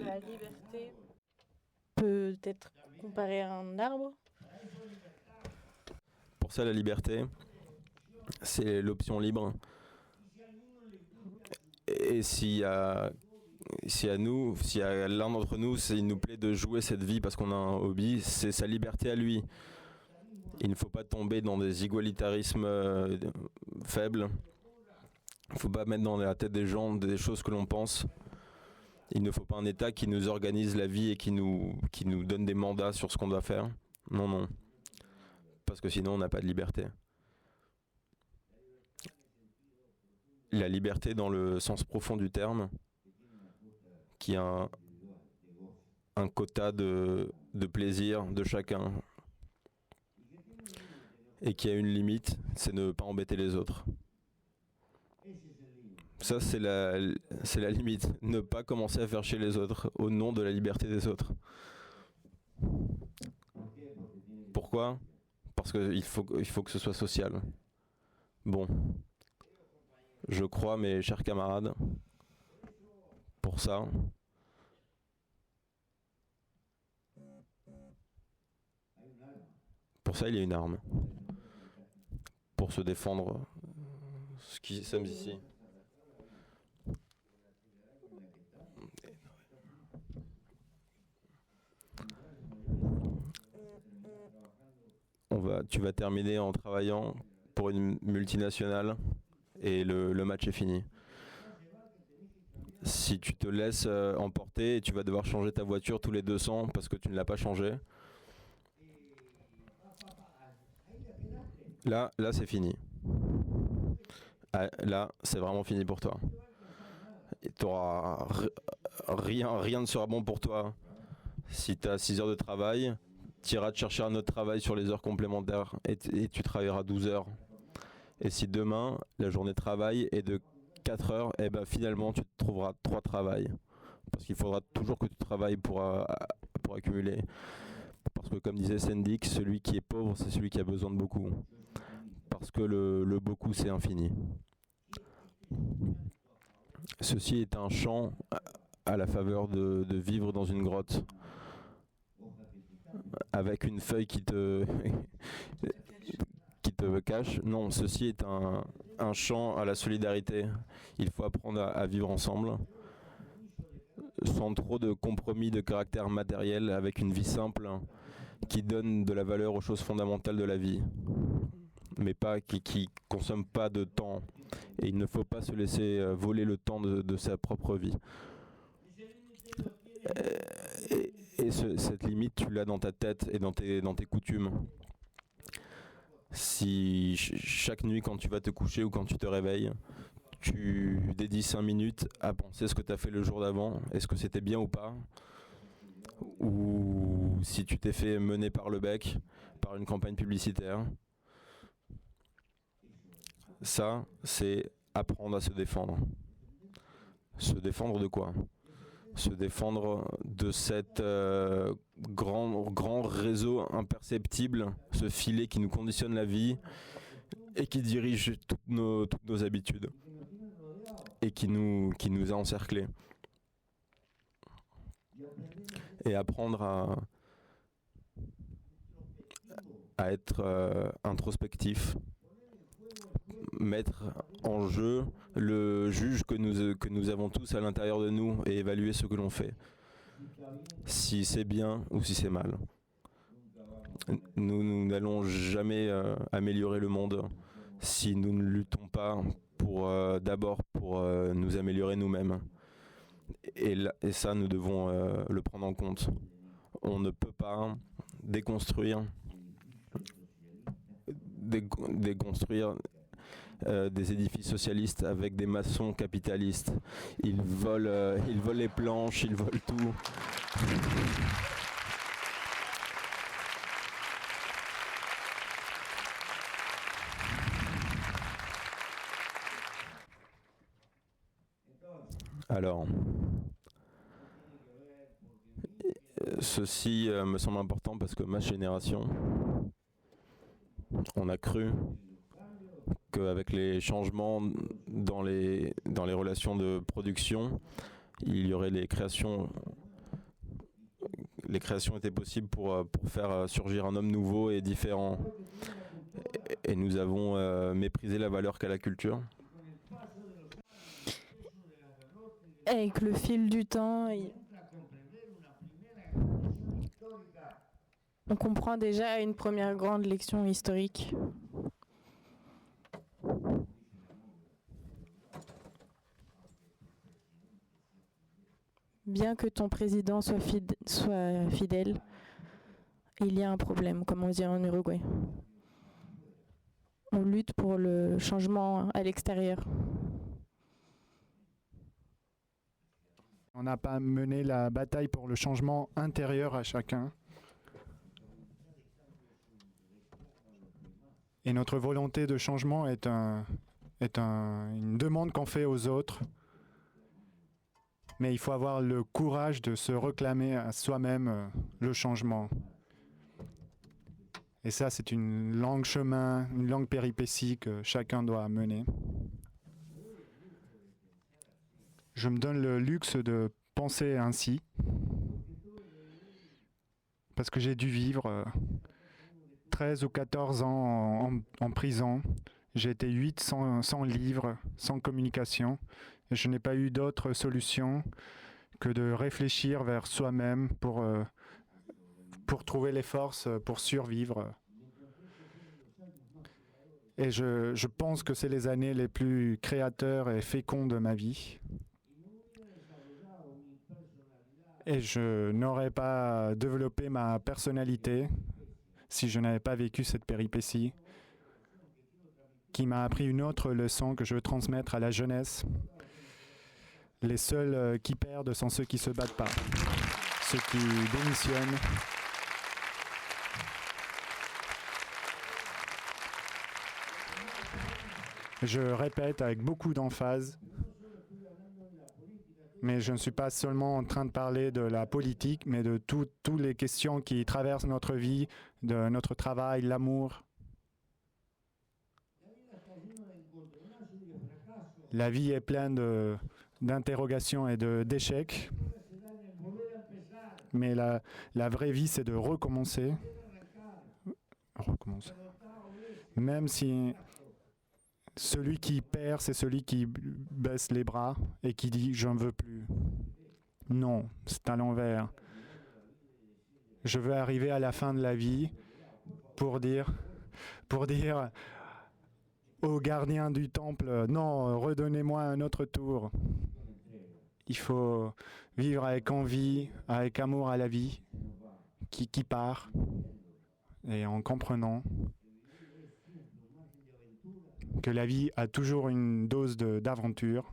La liberté peut être comparée à un arbre. Pour ça, la liberté, c'est l'option libre. Et si à l'un d'entre nous, il nous plaît de jouer cette vie parce qu'on a un hobby, c'est sa liberté à lui. Il ne faut pas tomber dans des égalitarismes faibles. Il ne faut pas mettre dans la tête des gens des choses que l'on pense. Il ne faut pas un État qui nous organise la vie et qui nous donne des mandats sur ce qu'on doit faire. Non, non. Parce que sinon, on n'a pas de liberté. La liberté dans le sens profond du terme, qui a un quota de plaisir de chacun et qui a une limite, c'est ne pas embêter les autres. Ça, c'est la limite. Ne pas commencer à faire chier les autres au nom de la liberté des autres. Pourquoi ? Parce qu'il faut que ce soit social. Bon. Je crois, mes chers camarades, pour ça, il y a une arme. Pour se défendre, ce qui sommes ici. Tu vas terminer en travaillant pour une multinationale et le match est fini. Si tu te laisses emporter, tu vas devoir changer ta voiture tous les 200 parce que tu ne l'as pas changée. Là c'est fini. Là, c'est vraiment fini pour toi. Rien ne sera bon pour toi. Si tu as 6 heures de travail, tu iras te chercher un autre travail sur les heures complémentaires et tu travailleras 12 heures. Et si demain, la journée de travail est de 4 heures, et ben finalement, tu trouveras 3 travails. Parce qu'il faudra toujours que tu travailles pour accumuler. Parce que comme disait Sendik, celui qui est pauvre, c'est celui qui a besoin de beaucoup. Parce que le beaucoup, c'est infini. Ceci est un chant à la faveur de vivre dans une grotte. Avec une feuille qui te cache. Non, ceci est un chant à la solidarité. Il faut apprendre à vivre ensemble, sans trop de compromis de caractère matériel, avec une vie simple qui donne de la valeur aux choses fondamentales de la vie, mais pas qui consomme pas de temps. Et il ne faut pas se laisser voler le temps de sa propre vie. Cette limite, tu l'as dans ta tête et dans tes coutumes. Si chaque nuit, quand tu vas te coucher ou quand tu te réveilles, tu dédies 5 minutes à penser ce que tu as fait le jour d'avant, est-ce que c'était bien ou pas, ou si tu t'es fait mener par le bec, par une campagne publicitaire. Ça, c'est apprendre à se défendre. Se défendre de quoi ? Se défendre de cet grand réseau imperceptible, ce filet qui nous conditionne la vie et qui dirige toutes nos habitudes et qui nous a encerclés. Et apprendre à être introspectif, mettre en jeu le juge que nous avons tous à l'intérieur de nous et évaluer ce que l'on fait, si c'est bien ou si c'est mal. Nous n'allons jamais améliorer le monde si nous ne luttons pas d'abord pour nous améliorer nous-mêmes. Et ça, nous devons le prendre en compte. On ne peut pas déconstruire des édifices socialistes avec des maçons capitalistes. Ils volent les planches, ils volent tout. Alors, ceci me semble important parce que ma génération, on a cru qu'avec les changements dans les relations de production, il y aurait les créations étaient possibles pour faire surgir un homme nouveau et différent. Et nous avons méprisé la valeur qu'a la culture. Avec le fil du temps, on comprend déjà une première grande leçon historique. Bien que ton président soit fidèle, il y a un problème, comme on dit en Uruguay. On lutte pour le changement à l'extérieur. On n'a pas mené la bataille pour le changement intérieur à chacun. Et notre volonté de changement est est une demande qu'on fait aux autres, mais il faut avoir le courage de se réclamer à soi-même le changement. Et ça, c'est une longue chemin, une longue péripétie que chacun doit mener. Je me donne le luxe de penser ainsi, parce que j'ai dû vivre 13 ou 14 ans en prison. J'ai été 8 sans livre, sans communication. Et je n'ai pas eu d'autre solution que de réfléchir vers soi-même pour trouver les forces pour survivre. Et je pense que c'est les années les plus créateurs et féconds de ma vie. Et je n'aurais pas développé ma personnalité si je n'avais pas vécu cette péripétie qui m'a appris une autre leçon que je veux transmettre à la jeunesse. Les seuls qui perdent sont ceux qui ne se battent pas, ceux qui démissionnent. Je répète avec beaucoup d'emphase, mais je ne suis pas seulement en train de parler de la politique, mais de toutes les questions qui traversent notre vie, de notre travail, l'amour. La vie est pleine d'interrogations et d'échecs, mais la vraie vie, c'est de recommencer. Même si celui qui perd, c'est celui qui baisse les bras et qui dit « je ne veux plus ». Non, c'est à l'envers. Je veux arriver à la fin de la vie pour dire au gardien du temple « non, redonnez-moi un autre tour ». Il faut vivre avec envie, avec amour à la vie qui part et en comprenant que la vie a toujours une dose d'aventure.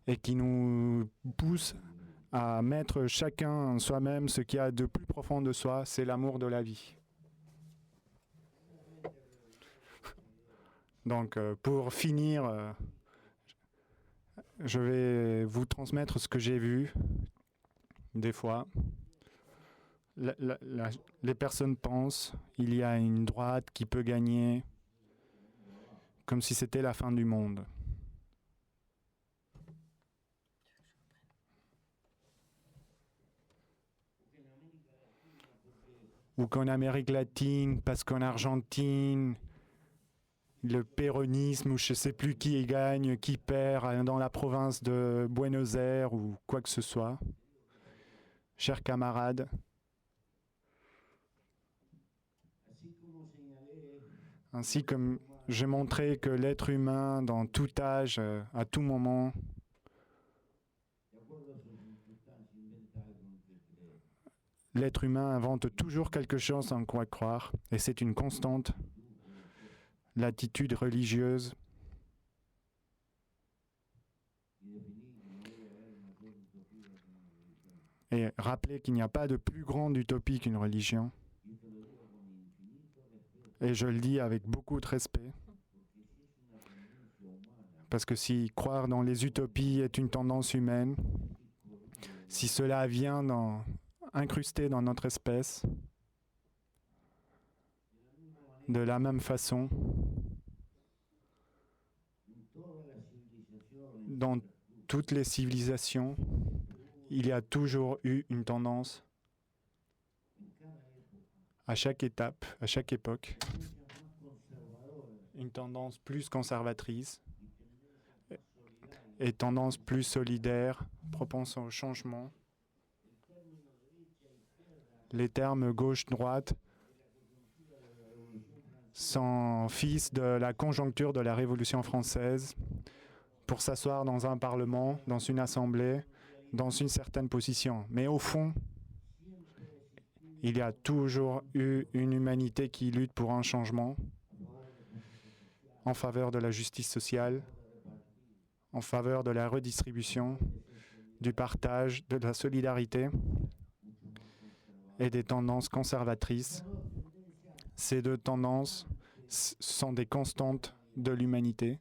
Et qui nous pousse à mettre chacun en soi-même ce qu'il y a de plus profond de soi, c'est l'amour de la vie. Donc, pour finir, je vais vous transmettre ce que j'ai vu des fois. Les personnes pensent qu'il y a une droite qui peut gagner comme si c'était la fin du monde. Ou qu'en Amérique latine, parce qu'en Argentine, le péronisme, ou je ne sais plus qui gagne, qui perd dans la province de Buenos Aires, ou quoi que ce soit. Chers camarades, ainsi comme j'ai montré que l'être humain, dans tout âge, à tout moment, l'être humain invente toujours quelque chose en quoi croire, et c'est une constante. L'attitude religieuse, et rappeler qu'il n'y a pas de plus grande utopie qu'une religion. Et je le dis avec beaucoup de respect, parce que si croire dans les utopies est une tendance humaine, si cela vient incrusté dans notre espèce, de la même façon, dans toutes les civilisations, il y a toujours eu une tendance, à chaque étape, à chaque époque, une tendance plus conservatrice et tendance plus solidaire, propense au changement. Les termes gauche-droite sont fils de la conjoncture de la Révolution française pour s'asseoir dans un parlement, dans une assemblée, dans une certaine position. Mais au fond, il y a toujours eu une humanité qui lutte pour un changement en faveur de la justice sociale, en faveur de la redistribution, du partage, de la solidarité et des tendances conservatrices Ces deux tendances sont des constantes de l'humanité.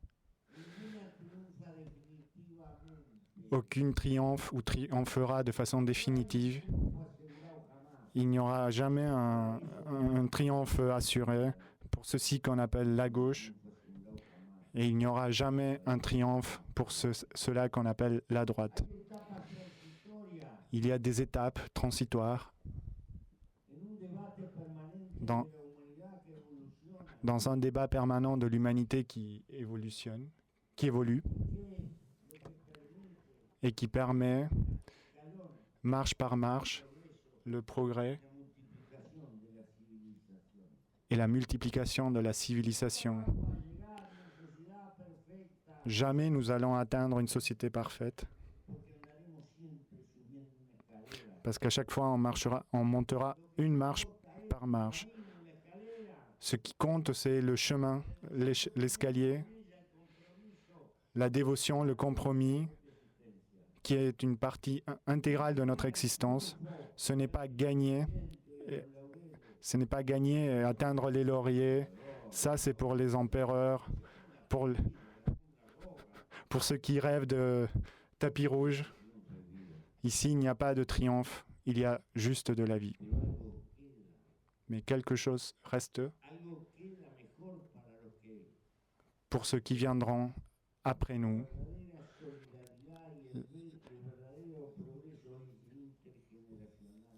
Aucune triomphe ou triomphera de façon définitive. Il n'y aura jamais un triomphe assuré pour ceci qu'on appelle la gauche. Et il n'y aura jamais un triomphe pour cela qu'on appelle la droite. Il y a des étapes transitoires dans un débat permanent de l'humanité qui évolue et qui permet, marche par marche, le progrès et la multiplication de la civilisation. Jamais nous allons atteindre une société parfaite, parce qu'à chaque fois on montera une marche par marche. Ce qui compte, c'est le chemin, l'escalier, la dévotion, le compromis, qui est une partie intégrale de notre existence. Ce n'est pas gagner et atteindre les lauriers. Ça, c'est pour les empereurs, pour ceux qui rêvent de tapis rouge. Ici, il n'y a pas de triomphe, il y a juste de la vie. Mais quelque chose reste pour ceux qui viendront après nous.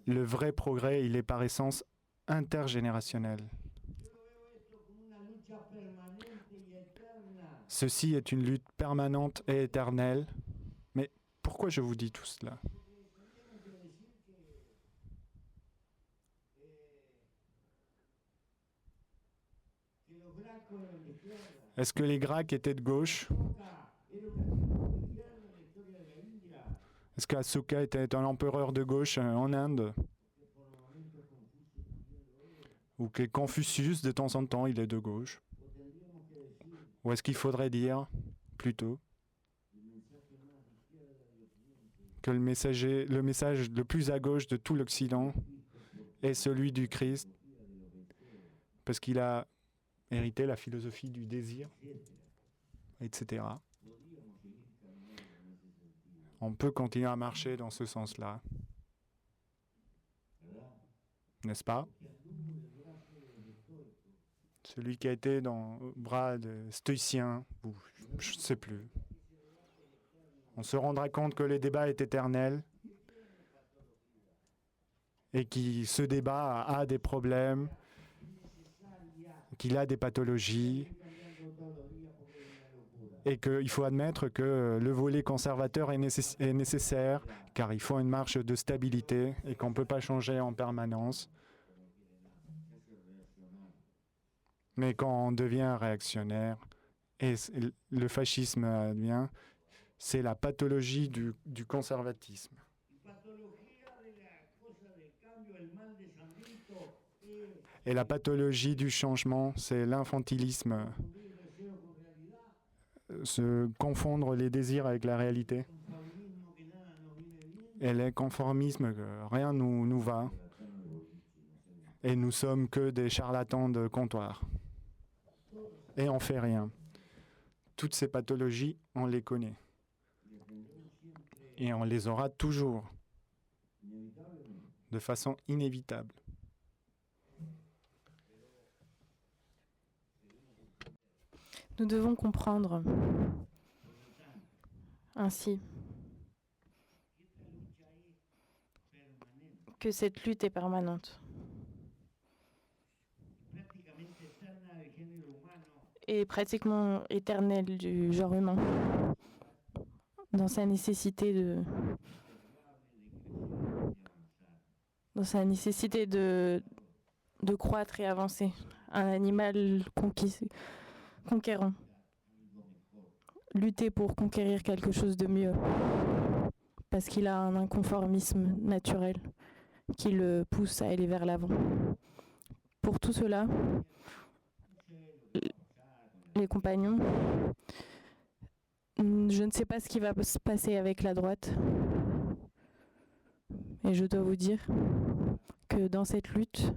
Le vrai progrès, il est par essence intergénérationnel. Ceci est une lutte permanente et éternelle. Mais pourquoi je vous dis tout cela ? Est-ce que les Grecs étaient de gauche ? Est-ce qu'Asoka était un empereur de gauche en Inde ? Ou que Confucius, de temps en temps, il est de gauche ? Ou est-ce qu'il faudrait dire, plutôt, que le message le plus à gauche de tout l'Occident est celui du Christ, parce qu'il a hérité la philosophie du désir, etc. On peut continuer à marcher dans ce sens-là, n'est-ce pas ? Celui qui a été dans le bras de stoïciens, ou je ne sais plus. On se rendra compte que le débat est éternel et que ce débat a des problèmes, qu'il a des pathologies et qu'il faut admettre que le volet conservateur est nécessaire car il faut une marche de stabilité et qu'on ne peut pas changer en permanence. Mais quand on devient réactionnaire, et le fascisme advient, c'est la pathologie du conservatisme. Et la pathologie du changement, c'est l'infantilisme, se confondre les désirs avec la réalité. Et le conformisme, rien nous va. Et nous sommes que des charlatans de comptoir. Et on fait rien. Toutes ces pathologies, on les connaît. Et on les aura toujours, de façon inévitable. Nous devons comprendre ainsi que cette lutte est permanente et pratiquement éternelle du genre humain dans sa nécessité de croître et avancer. Un animal conquérant. Lutter pour conquérir quelque chose de mieux. Parce qu'il a un inconformisme naturel qui le pousse à aller vers l'avant. Pour tout cela, les compagnons, je ne sais pas ce qui va se passer avec la droite. Et je dois vous dire que dans cette lutte,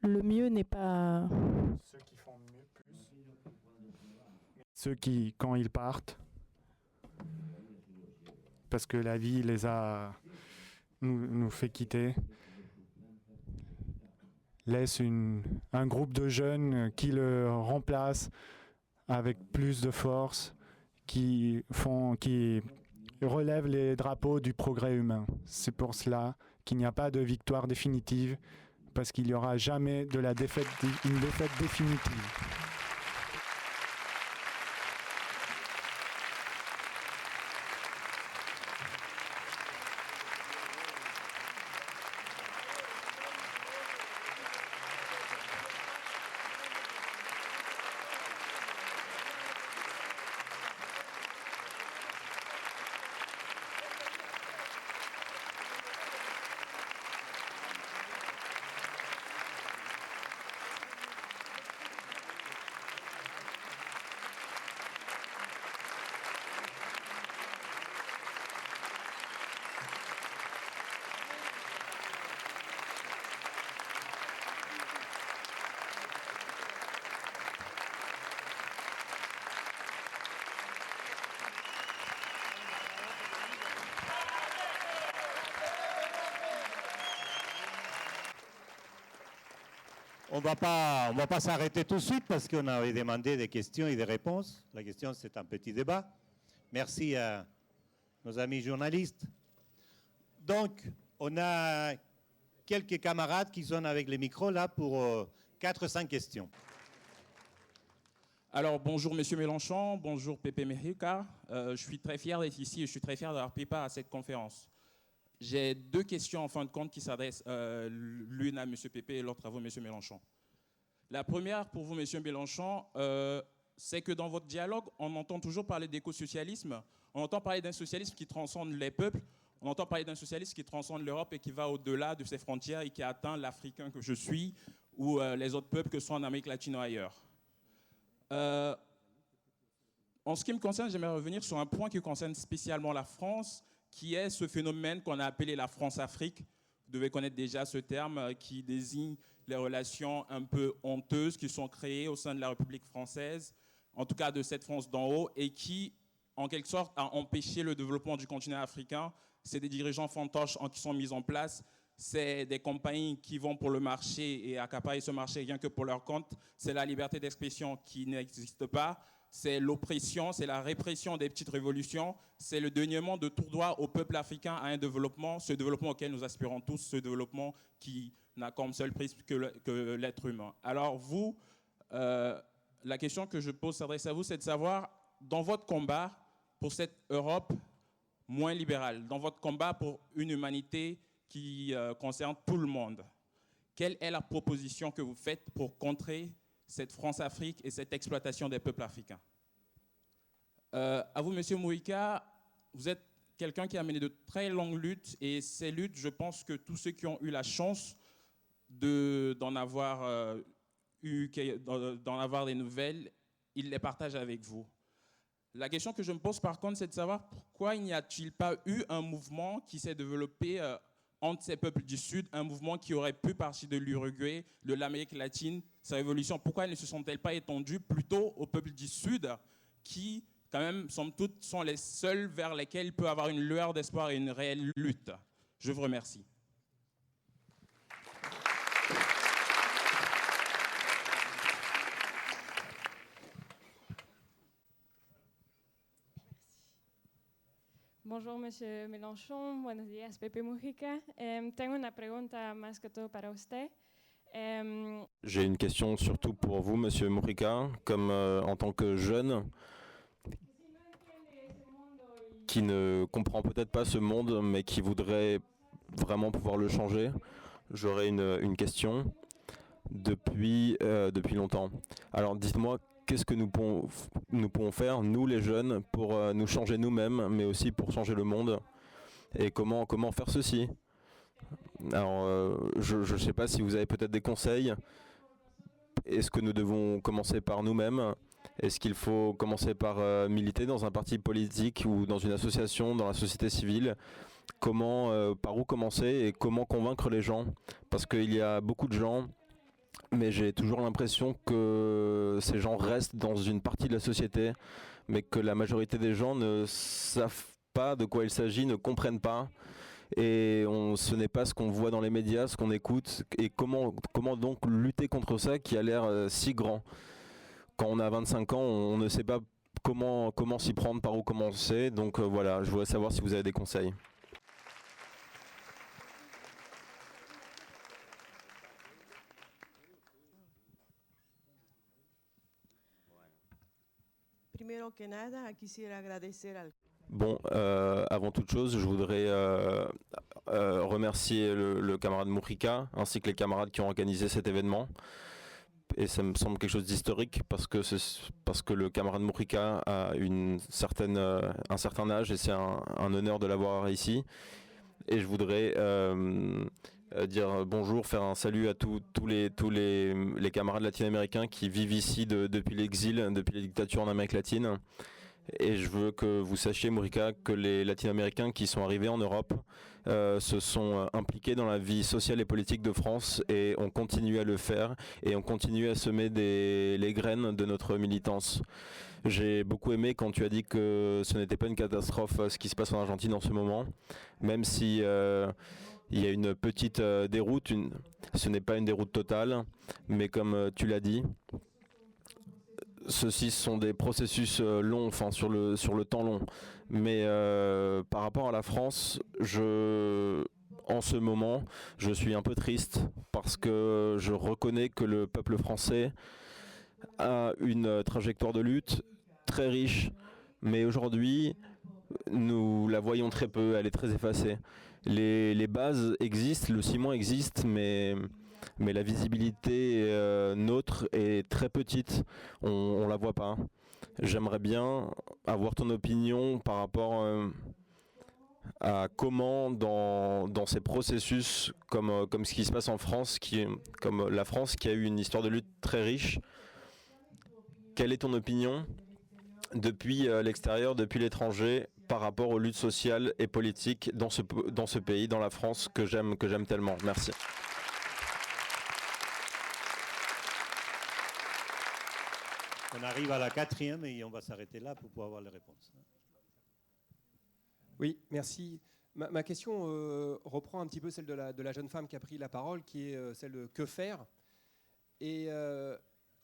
le mieux n'est pas... Ceux qui font mieux, plus. Ceux qui, quand ils partent, parce que la vie nous fait quitter, laisse un groupe de jeunes qui le remplacent avec plus de force, qui relèvent les drapeaux du progrès humain. C'est pour cela qu'il n'y a pas de victoire définitive, parce qu'il n'y aura jamais une défaite définitive. On va pas s'arrêter tout de suite parce qu'on avait demandé des questions et des réponses. La question, c'est un petit débat. Merci à nos amis journalistes. Donc, on a quelques camarades qui sont avec les micros là pour 4 ou 5 questions. Alors, bonjour Monsieur Mélenchon, bonjour Pepe Mujica. Je suis très fier d'être ici et je suis très fier d'avoir pris part à cette conférence. J'ai 2 questions en fin de compte qui s'adressent l'une à M. Pepe et l'autre à vous, M. Mélenchon. La première pour vous, M. Mélenchon, c'est que dans votre dialogue, on entend toujours parler d'écosocialisme, on entend parler d'un socialisme qui transcende les peuples, on entend parler d'un socialisme qui transcende l'Europe et qui va au-delà de ses frontières et qui atteint l'Africain que je suis ou les autres peuples que ce soit en Amérique latine ou ailleurs. En ce qui me concerne, j'aimerais revenir sur un point qui concerne spécialement la France, qui est ce phénomène qu'on a appelé la France-Afrique. Vous devez connaître déjà ce terme qui désigne les relations un peu honteuses qui sont créées au sein de la République française, en tout cas de cette France d'en haut, et qui, en quelque sorte, a empêché le développement du continent africain. C'est des dirigeants fantoches qui sont mis en place, c'est des compagnies qui vont pour le marché et accaparer ce marché rien que pour leur compte, c'est la liberté d'expression qui n'existe pas, c'est l'oppression, c'est la répression des petites révolutions, c'est le déniement de tout droit au peuple africain à un développement, ce développement auquel nous aspirons tous, ce développement qui n'a comme seul prisme que l'être humain. Alors vous, la question que je pose s'adresse à vous, c'est de savoir, dans votre combat pour cette Europe moins libérale, dans votre combat pour une humanité qui concerne tout le monde, quelle est la proposition que vous faites pour contrer cette France-Afrique et cette exploitation des peuples africains? À vous, Monsieur Mujica, vous êtes quelqu'un qui a mené de très longues luttes, et ces luttes, je pense que tous ceux qui ont eu la chance d'en avoir des nouvelles, ils les partagent avec vous. La question que je me pose par contre, c'est de savoir pourquoi il n'y a-t-il pas eu un mouvement qui s'est développé entre ces peuples du Sud, un mouvement qui aurait pu partir de l'Uruguay, de l'Amérique latine, ces révolutions, pourquoi elles ne se sont-elles pas étendues plutôt aux peuples du Sud qui, quand même, somme toute, sont les seuls vers lesquels il peut avoir une lueur d'espoir et une réelle lutte? Je vous remercie. Bonjour, Monsieur Mélenchon. Buenos días, Pepe Mujica. Tengo una pregunta más que todo para usted. J'ai une question surtout pour vous, Monsieur Mujica, comme en tant que jeune qui ne comprend peut-être pas ce monde, mais qui voudrait vraiment pouvoir le changer. J'aurais une question depuis longtemps. Alors dites-moi, qu'est-ce que nous pouvons faire, nous les jeunes, pour nous changer nous-mêmes, mais aussi pour changer le monde? Et comment faire ceci? Alors, je ne sais pas si vous avez peut-être des conseils. Est-ce que nous devons commencer par nous-mêmes? Est-ce qu'il faut commencer par militer dans un parti politique ou dans une association, dans la société civile? Par où commencer et comment convaincre les gens? Parce qu'il y a beaucoup de gens mais j'ai toujours l'impression que ces gens restent dans une partie de la société, mais que la majorité des gens ne savent pas de quoi il s'agit, ne comprennent pas. Et ce n'est pas ce qu'on voit dans les médias, ce qu'on écoute, et comment donc lutter contre ça qui a l'air si grand. Quand on a 25 ans, on ne sait pas comment s'y prendre, par où commencer. Donc voilà, je voudrais savoir si vous avez des conseils. Primero que nada, quisiera agradecer al Bon, avant toute chose, je voudrais remercier le camarade Mourika ainsi que les camarades qui ont organisé cet événement. Et ça me semble quelque chose d'historique parce que le camarade Mourika a un certain âge et c'est un honneur de l'avoir ici. Et je voudrais dire bonjour, faire un salut à tous les camarades latino-américains qui vivent ici depuis l'exil, depuis les dictatures en Amérique latine. Et je veux que vous sachiez, Mourika, que les latino-américains qui sont arrivés en Europe se sont impliqués dans la vie sociale et politique de France et ont continué à le faire et ont continué à semer les graines de notre militance. J'ai beaucoup aimé quand tu as dit que ce n'était pas une catastrophe ce qui se passe en Argentine en ce moment, même si il y a une petite déroute, ce n'est pas une déroute totale, mais comme tu l'as dit, ceux-ci sont des processus longs, enfin sur le temps long. Mais par rapport à la France, en ce moment, je suis un peu triste parce que je reconnais que le peuple français a une trajectoire de lutte très riche, mais aujourd'hui, nous la voyons très peu, elle est très effacée. Les bases existent, le ciment existe, mais la visibilité nôtre est très petite, on la voit pas. J'aimerais bien avoir ton opinion par rapport à comment dans ces processus comme ce qui se passe en France, comme la France qui a eu une histoire de lutte très riche, quelle est ton opinion depuis l'extérieur, depuis l'étranger, par rapport aux luttes sociales et politiques dans ce pays, dans la France que j'aime tellement. Merci. On arrive à la 4e et on va s'arrêter là pour pouvoir avoir les réponses. Oui, merci. Ma question reprend un petit peu celle de la jeune femme qui a pris la parole, qui est celle de que faire. Et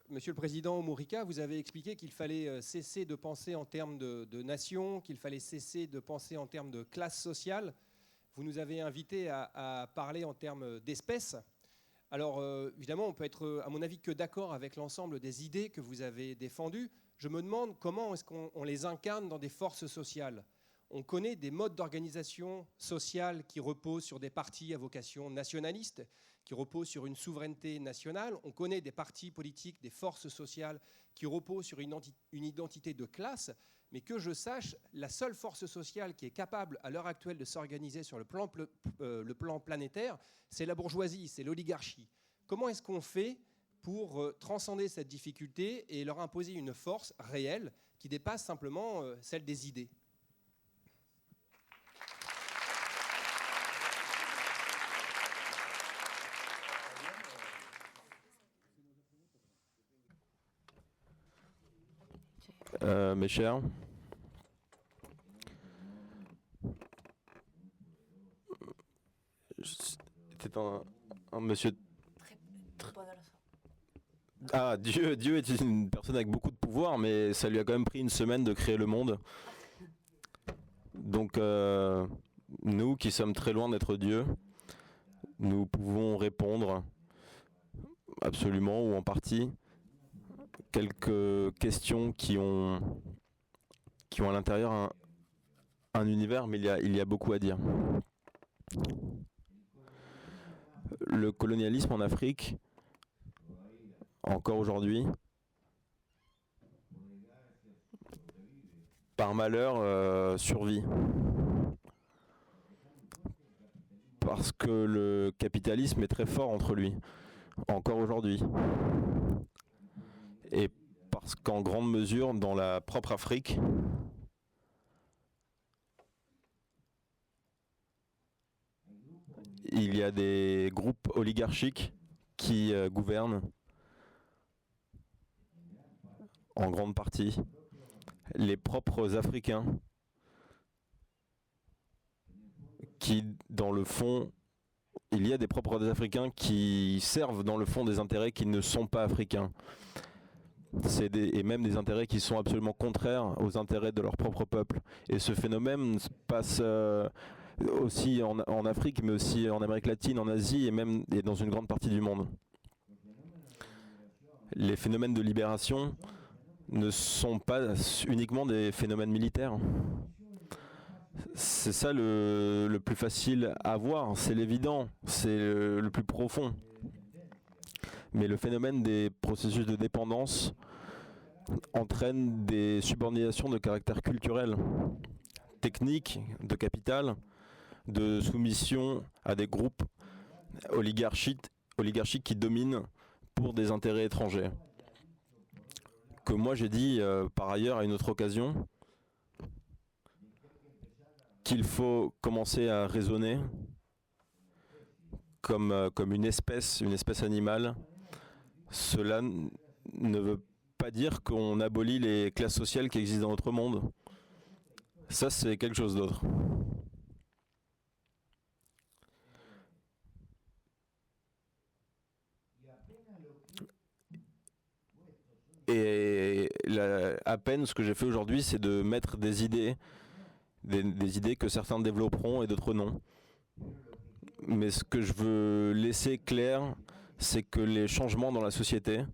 Monsieur le Président Mourika, vous avez expliqué qu'il fallait cesser de penser en termes de nation, qu'il fallait cesser de penser en termes de classe sociale. Vous nous avez invités à parler en termes d'espèces. Alors, évidemment, on peut être, à mon avis, que d'accord avec l'ensemble des idées que vous avez défendues. Je me demande comment est-ce qu'on les incarne dans des forces sociales. On connaît des modes d'organisation sociale qui reposent sur des partis à vocation nationaliste, qui reposent sur une souveraineté nationale. On connaît des partis politiques, des forces sociales qui reposent sur une identité de classe. Mais que je sache, la seule force sociale qui est capable à l'heure actuelle de s'organiser sur le plan planétaire, c'est la bourgeoisie, c'est l'oligarchie. Comment est-ce qu'on fait pour transcender cette difficulté et leur imposer une force réelle qui dépasse simplement celle des idées ? Mes chers, c'était un monsieur. Ah, Dieu est une personne avec beaucoup de pouvoir, mais ça lui a quand même pris une semaine de créer le monde. Donc, nous qui sommes très loin d'être Dieu, nous pouvons répondre absolument ou en partie quelques questions qui ont à l'intérieur un univers, mais il y a beaucoup à dire. Le colonialisme en Afrique, encore aujourd'hui, par malheur, survit. Parce que le capitalisme est très fort entre lui, encore aujourd'hui. Et parce qu'en grande mesure, dans la propre Afrique, il y a des groupes oligarchiques qui gouvernent en grande partie les propres Africains qui, dans le fond, il y a des propres Africains qui servent dans le fond des intérêts qui ne sont pas africains. Et même des intérêts qui sont absolument contraires aux intérêts de leur propre peuple. Et ce phénomène se passe aussi en Afrique, mais aussi en Amérique latine, en Asie et dans une grande partie du monde. Les phénomènes de libération ne sont pas uniquement des phénomènes militaires. C'est ça le plus facile à voir, c'est l'évident, c'est le plus profond. Mais le phénomène des processus de dépendance entraîne des subordinations de caractère culturel, technique, de capital, de soumission à des groupes oligarchiques qui dominent pour des intérêts étrangers. Que moi j'ai dit par ailleurs à une autre occasion qu'il faut commencer à raisonner comme une espèce animale. Cela ne veut pas dire qu'on abolit les classes sociales qui existent dans notre monde. Ça, c'est quelque chose d'autre. Et à peine ce que j'ai fait aujourd'hui, c'est de mettre des idées que certains développeront et d'autres non. Mais ce que je veux laisser clair, c'est que les changements dans la société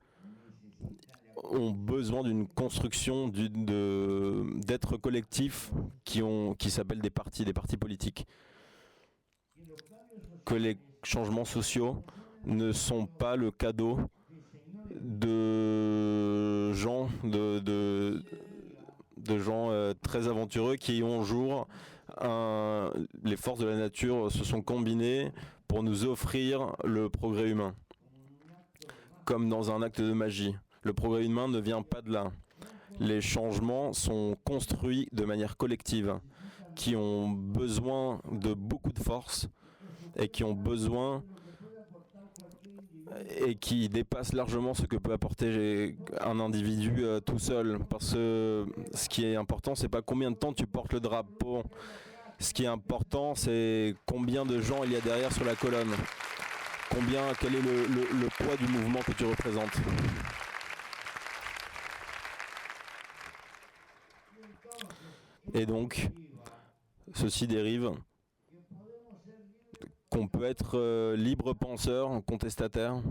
ont besoin d'une construction d'êtres collectifs qui s'appellent des partis politiques. Que les changements sociaux ne sont pas le cadeau de gens très aventureux qui un jour les forces de la nature se sont combinées pour nous offrir le progrès humain. Comme dans un acte de magie. Le progrès humain ne vient pas de là. Les changements sont construits de manière collective, qui ont besoin de beaucoup de force et qui ont besoin et qui dépassent largement ce que peut apporter un individu tout seul. Parce que ce qui est important, c'est pas combien de temps tu portes le drapeau. Ce qui est important, c'est combien de gens il y a derrière sur la colonne. Quel est le poids du mouvement que tu représentes. Et donc, ceci dérive qu'on peut être libre penseur, contestataire,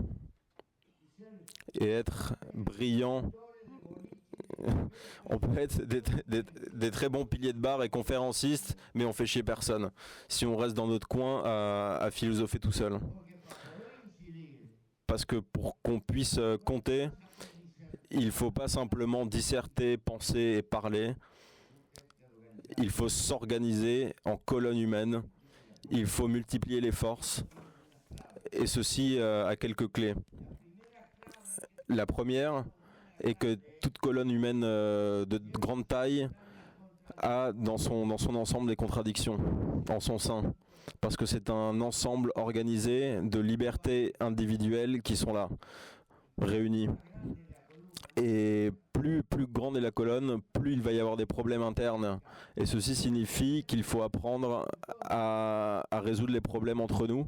et être brillant. On peut être des très bons piliers de bar et conférencistes, mais on fait chier personne si on reste dans notre coin à philosopher tout seul. Parce que pour qu'on puisse compter, il ne faut pas simplement disserter, penser et parler. Il faut s'organiser en colonne humaine. Il faut multiplier les forces. Et ceci a quelques clés. La première est que toute colonne humaine de grande taille a dans son ensemble des contradictions en son sein. Parce que c'est un ensemble organisé de libertés individuelles qui sont là, réunies. Et plus grande est la colonne, plus il va y avoir des problèmes internes. Et ceci signifie qu'il faut apprendre à résoudre les problèmes entre nous.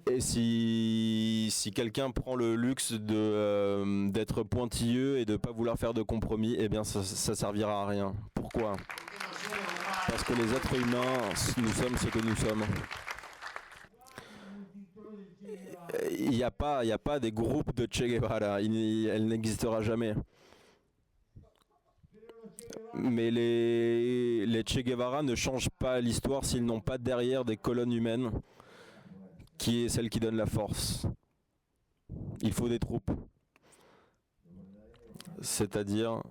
Et si quelqu'un prend le luxe d'être pointilleux et de ne pas vouloir faire de compromis, eh bien ça servira à rien. Pourquoi ? Parce que les êtres humains, nous sommes ce que nous sommes. Il n'y a pas des groupes de Che Guevara, elle n'existera jamais. Mais les Che Guevara ne changent pas l'histoire s'ils n'ont pas derrière des colonnes humaines qui est celle qui donne la force. Il faut des troupes. C'est-à-dire,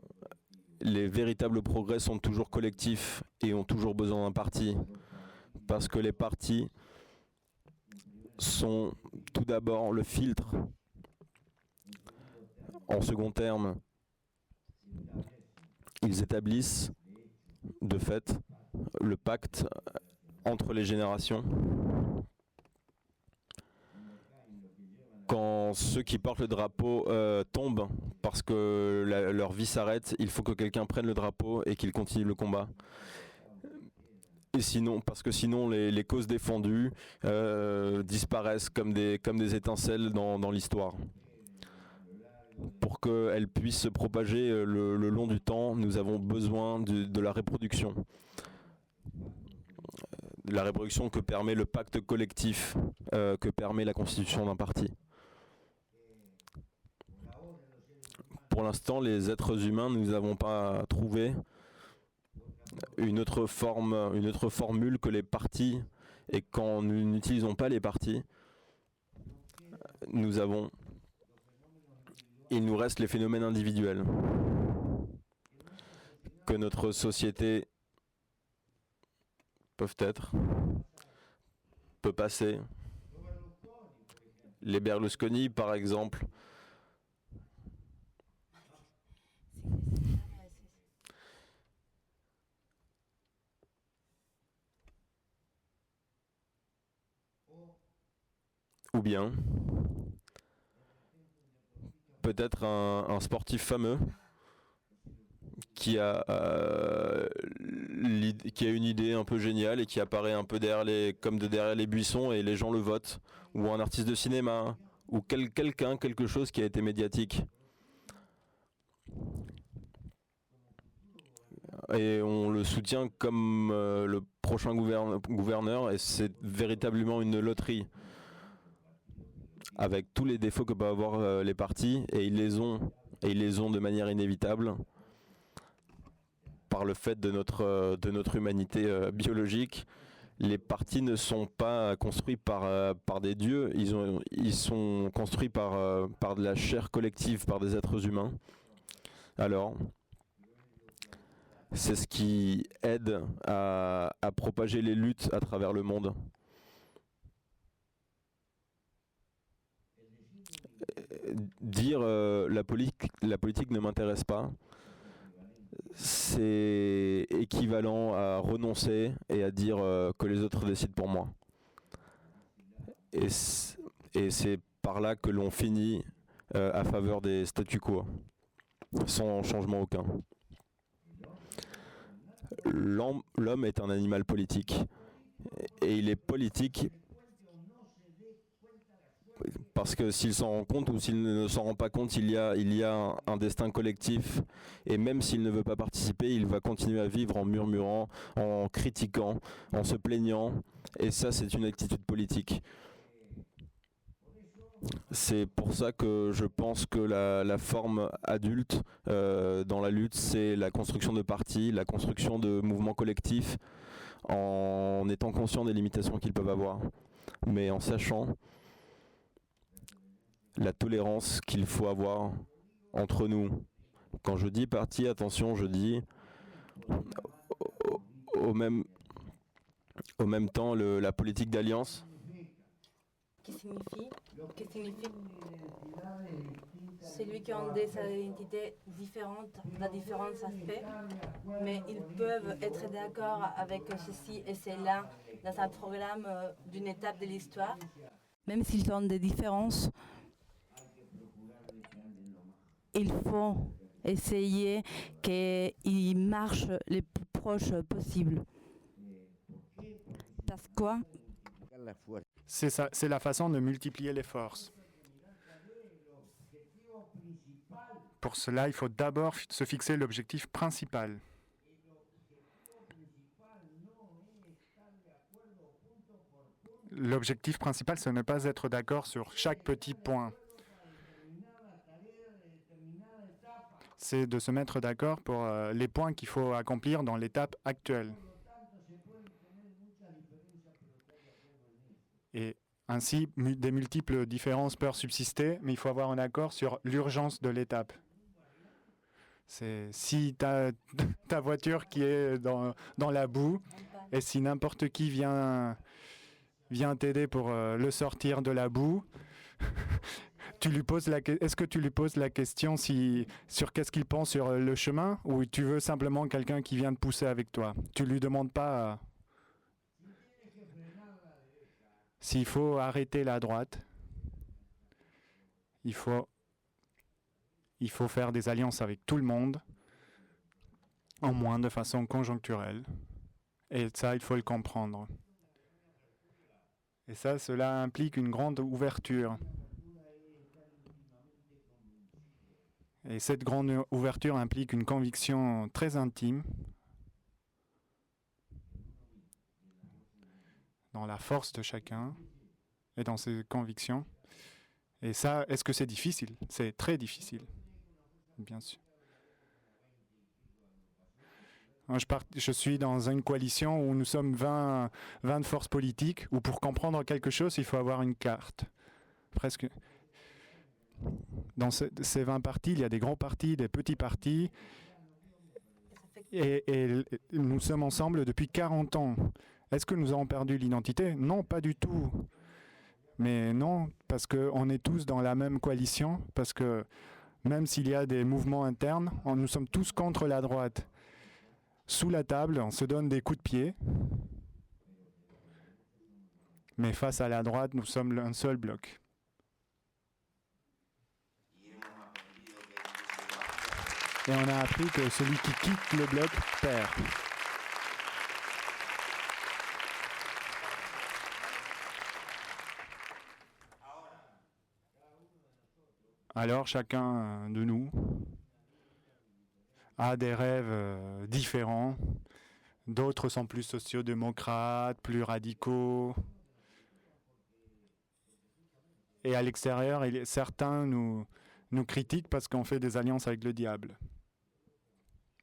les véritables progrès sont toujours collectifs et ont toujours besoin d'un parti. Parce que les partis sont tout d'abord le filtre. En second terme, ils établissent de fait le pacte entre les générations. quand ceux qui portent le drapeau tombent parce que leur vie s'arrête, il faut que quelqu'un prenne le drapeau et qu'il continue le combat. Et sinon, parce que sinon les causes défendues disparaissent comme des étincelles dans l'histoire. Pour qu'elles puissent se propager le long du temps, nous avons besoin de la reproduction. La reproduction que permet le pacte collectif, que permet la constitution d'un parti. Pour l'instant, les êtres humains, nous n'avons pas trouvé une autre formule que les partis. Et quand nous n'utilisons pas les partis, il nous reste les phénomènes individuels que notre société peut passer. Les Berlusconi, par exemple, ou bien peut-être un sportif fameux qui a une idée un peu géniale et qui apparaît un peu derrière les buissons et les gens le votent, ou un artiste de cinéma, ou quelque chose qui a été médiatique. Et on le soutient comme le prochain gouverneur, et c'est véritablement une loterie, avec tous les défauts que peuvent avoir les partis, et ils les ont de manière inévitable, par le fait de notre humanité biologique. Les partis ne sont pas construits par des dieux, ils sont construits par de la chair collective, par des êtres humains. Alors, c'est ce qui aide à propager les luttes à travers le monde. Dire la politique ne m'intéresse pas, c'est équivalent à renoncer et à dire que les autres décident pour moi. Et c'est par là que l'on finit à faveur des statu quo, sans changement aucun. L'homme est un animal politique, et il est politique parce que s'il s'en rend compte ou s'il ne s'en rend pas compte, il y a un destin collectif, et même s'il ne veut pas participer, il va continuer à vivre en murmurant, en critiquant, en se plaignant, et ça, c'est une attitude politique. C'est pour ça que je pense que la forme adulte dans la lutte, c'est la construction de partis, la construction de mouvements collectifs, en étant conscient des limitations qu'ils peuvent avoir, mais en sachant la tolérance qu'il faut avoir entre nous. Quand je dis parti, attention, je dis au même temps la politique d'alliance. Qui signifie celui qui ont des identités différentes dans différents aspects, mais ils peuvent être d'accord avec ceci et cela dans un programme d'une étape de l'histoire. Même s'ils ont des différences, il faut essayer qu'ils marchent les plus proches possible. Parce quoi? C'est la façon de multiplier les forces. Pour cela, il faut d'abord se fixer l'objectif principal. L'objectif principal, c'est ne pas être d'accord sur chaque petit point. C'est de se mettre d'accord pour les points qu'il faut accomplir dans l'étape actuelle. Et ainsi, des multiples différences peuvent subsister, mais il faut avoir un accord sur l'urgence de l'étape. C'est si tu as ta voiture qui est dans la boue, et si n'importe qui vient t'aider pour le sortir de la boue, est-ce que tu lui poses la question sur qu'est-ce qu'il pense sur le chemin, ou tu veux simplement quelqu'un qui vient te pousser avec toi? Tu lui demandes pas s'il faut arrêter la droite. il faut faire des alliances avec tout le monde, en moins de façon conjoncturelle. Et ça, il faut le comprendre. Et ça, cela implique une grande ouverture. Et cette grande ouverture implique une conviction très intime dans la force de chacun et dans ses convictions. Et ça, est-ce que c'est difficile? C'est très difficile, bien sûr. Je suis dans une coalition où nous sommes 20 forces politiques, où pour comprendre quelque chose, il faut avoir une carte. Presque. Dans ces 20 partis, il y a des grands partis, des petits partis, et nous sommes ensemble depuis 40 ans. Est-ce que nous avons perdu l'identité? Non, pas du tout. Mais non, parce qu'on est tous dans la même coalition, parce que même s'il y a des mouvements internes, nous sommes tous contre la droite. Sous la table, on se donne des coups de pied, mais face à la droite, nous sommes un seul bloc. Et on a appris que celui qui quitte le bloc perd. Alors chacun de nous a des rêves différents. D'autres sont plus sociodémocrates, plus radicaux. Et à l'extérieur, certains nous critiquent parce qu'on fait des alliances avec le diable.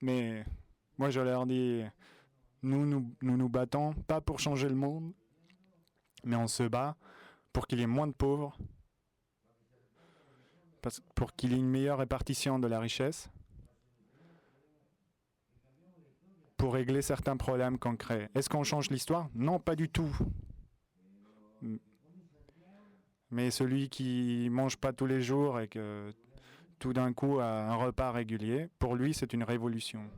Mais moi, je leur dis, nous battons pas pour changer le monde, mais on se bat pour qu'il y ait moins de pauvres, pour qu'il y ait une meilleure répartition de la richesse, pour régler certains problèmes concrets. Est-ce qu'on change l'histoire? Non, pas du tout. Mais celui qui mange pas tous les jours et que tout d'un coup a un repas régulier, pour lui, c'est une révolution.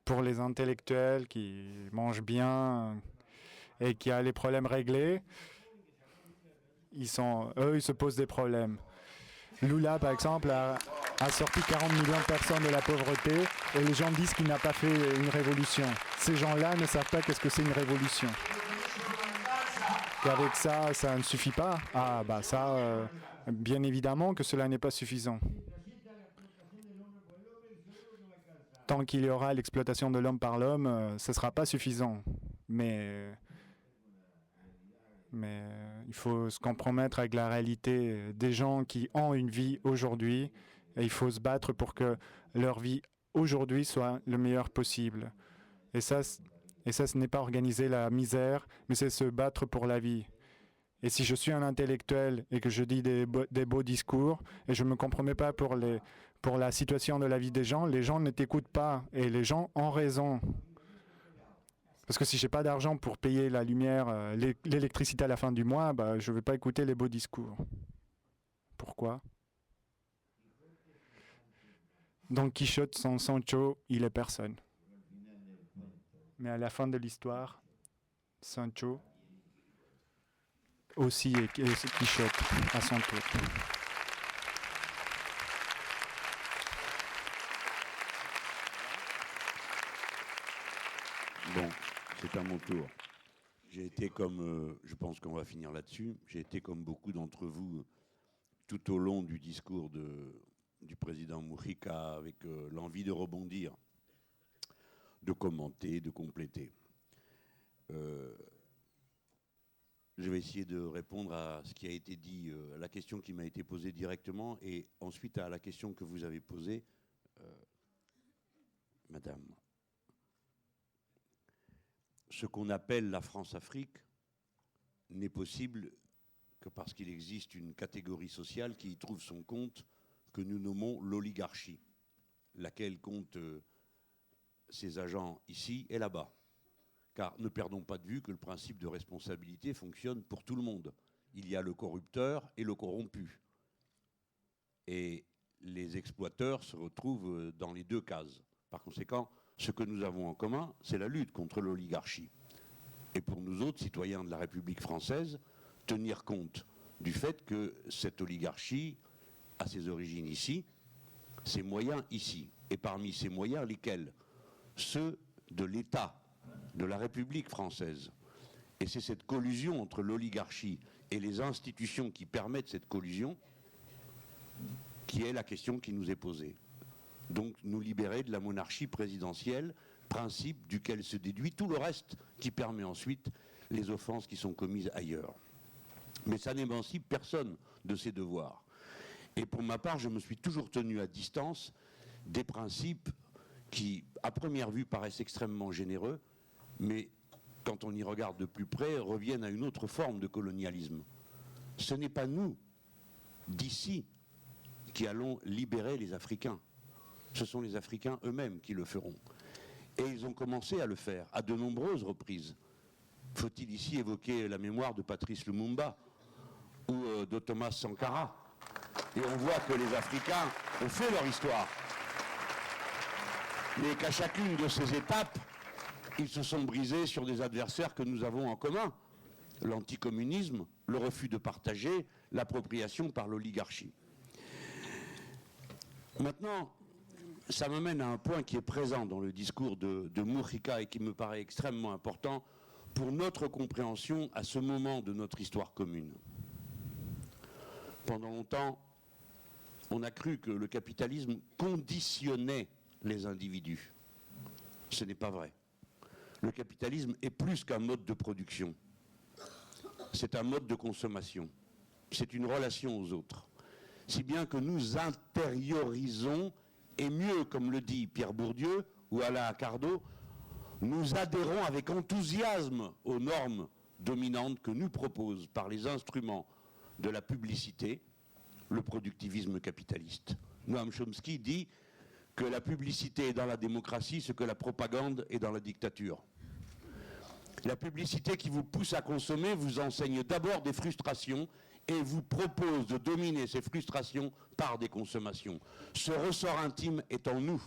Pour les intellectuels qui mangent bien et qui ont les problèmes réglés, ils se posent des problèmes. Lula, par exemple, a sorti 40 millions de personnes de la pauvreté et les gens disent qu'il n'a pas fait une révolution. Ces gens-là ne savent pas qu'est-ce que c'est une révolution. Qu'avec ça, ça ne suffit pas. Ah, bah ça, bien évidemment que cela n'est pas suffisant. Tant qu'il y aura l'exploitation de l'homme par l'homme, ce ne sera pas suffisant. Mais il faut se compromettre avec la réalité des gens qui ont une vie aujourd'hui et il faut se battre pour que leur vie aujourd'hui soit le meilleur possible. Et ça, ce n'est pas organiser la misère, mais c'est se battre pour la vie. Et si je suis un intellectuel et que je dis des beaux discours et je ne me compromets pas pour la situation de la vie des gens, les gens ne t'écoutent pas et les gens ont raison. Parce que si je n'ai pas d'argent pour payer la lumière, l'électricité à la fin du mois, bah, je ne vais pas écouter les beaux discours. Pourquoi? Don Quichotte sans Sancho, il est personne. Mais à la fin de l'histoire, Sancho aussi est Quichotte à son tour. Bon, c'est à mon tour. J'ai été comme, je pense qu'on va finir là-dessus, j'ai été comme beaucoup d'entre vous tout au long du discours du président Mujica avec l'envie de rebondir, de commenter, de compléter. Je vais essayer de répondre à ce qui a été dit, à la question qui m'a été posée directement et ensuite à la question que vous avez posée, Madame. Ce qu'on appelle la France-Afrique n'est possible que parce qu'il existe une catégorie sociale qui y trouve son compte, que nous nommons l'oligarchie, laquelle compte ses agents ici et là-bas. Car ne perdons pas de vue que le principe de responsabilité fonctionne pour tout le monde. Il y a le corrupteur et le corrompu. Et les exploiteurs se retrouvent dans les deux cases. Par conséquent, ce que nous avons en commun, c'est la lutte contre l'oligarchie. Et pour nous autres, citoyens de la République française, tenir compte du fait que cette oligarchie a ses origines ici, ses moyens ici. Et parmi ces moyens, lesquels? Ceux de l'État, de la République française. Et c'est cette collusion entre l'oligarchie et les institutions qui permettent cette collusion qui est la question qui nous est posée. Donc nous libérer de la monarchie présidentielle, principe duquel se déduit tout le reste qui permet ensuite les offenses qui sont commises ailleurs. Mais ça n'émancipe personne de ses devoirs. Et pour ma part, je me suis toujours tenu à distance des principes qui, à première vue, paraissent extrêmement généreux, mais quand on y regarde de plus près, reviennent à une autre forme de colonialisme. Ce n'est pas nous, d'ici, qui allons libérer les Africains. Ce sont les Africains eux-mêmes qui le feront. Et ils ont commencé à le faire, à de nombreuses reprises. Faut-il ici évoquer la mémoire de Patrice Lumumba ou de Thomas Sankara? Et on voit que les Africains ont fait leur histoire. Mais qu'à chacune de ces étapes, ils se sont brisés sur des adversaires que nous avons en commun. L'anticommunisme, le refus de partager, l'appropriation par l'oligarchie. Maintenant, ça m'amène à un point qui est présent dans le discours de Mujica et qui me paraît extrêmement important pour notre compréhension à ce moment de notre histoire commune. Pendant longtemps, on a cru que le capitalisme conditionnait les individus. Ce n'est pas vrai. Le capitalisme est plus qu'un mode de production. C'est un mode de consommation. C'est une relation aux autres. Si bien que nous intériorisons, et mieux, comme le dit Pierre Bourdieu ou Alain Accardo, nous adhérons avec enthousiasme aux normes dominantes que nous propose par les instruments de la publicité, le productivisme capitaliste. Noam Chomsky dit que la publicité est dans la démocratie ce que la propagande est dans la dictature. La publicité qui vous pousse à consommer vous enseigne d'abord des frustrations et vous propose de dominer ces frustrations par des consommations. Ce ressort intime est en nous.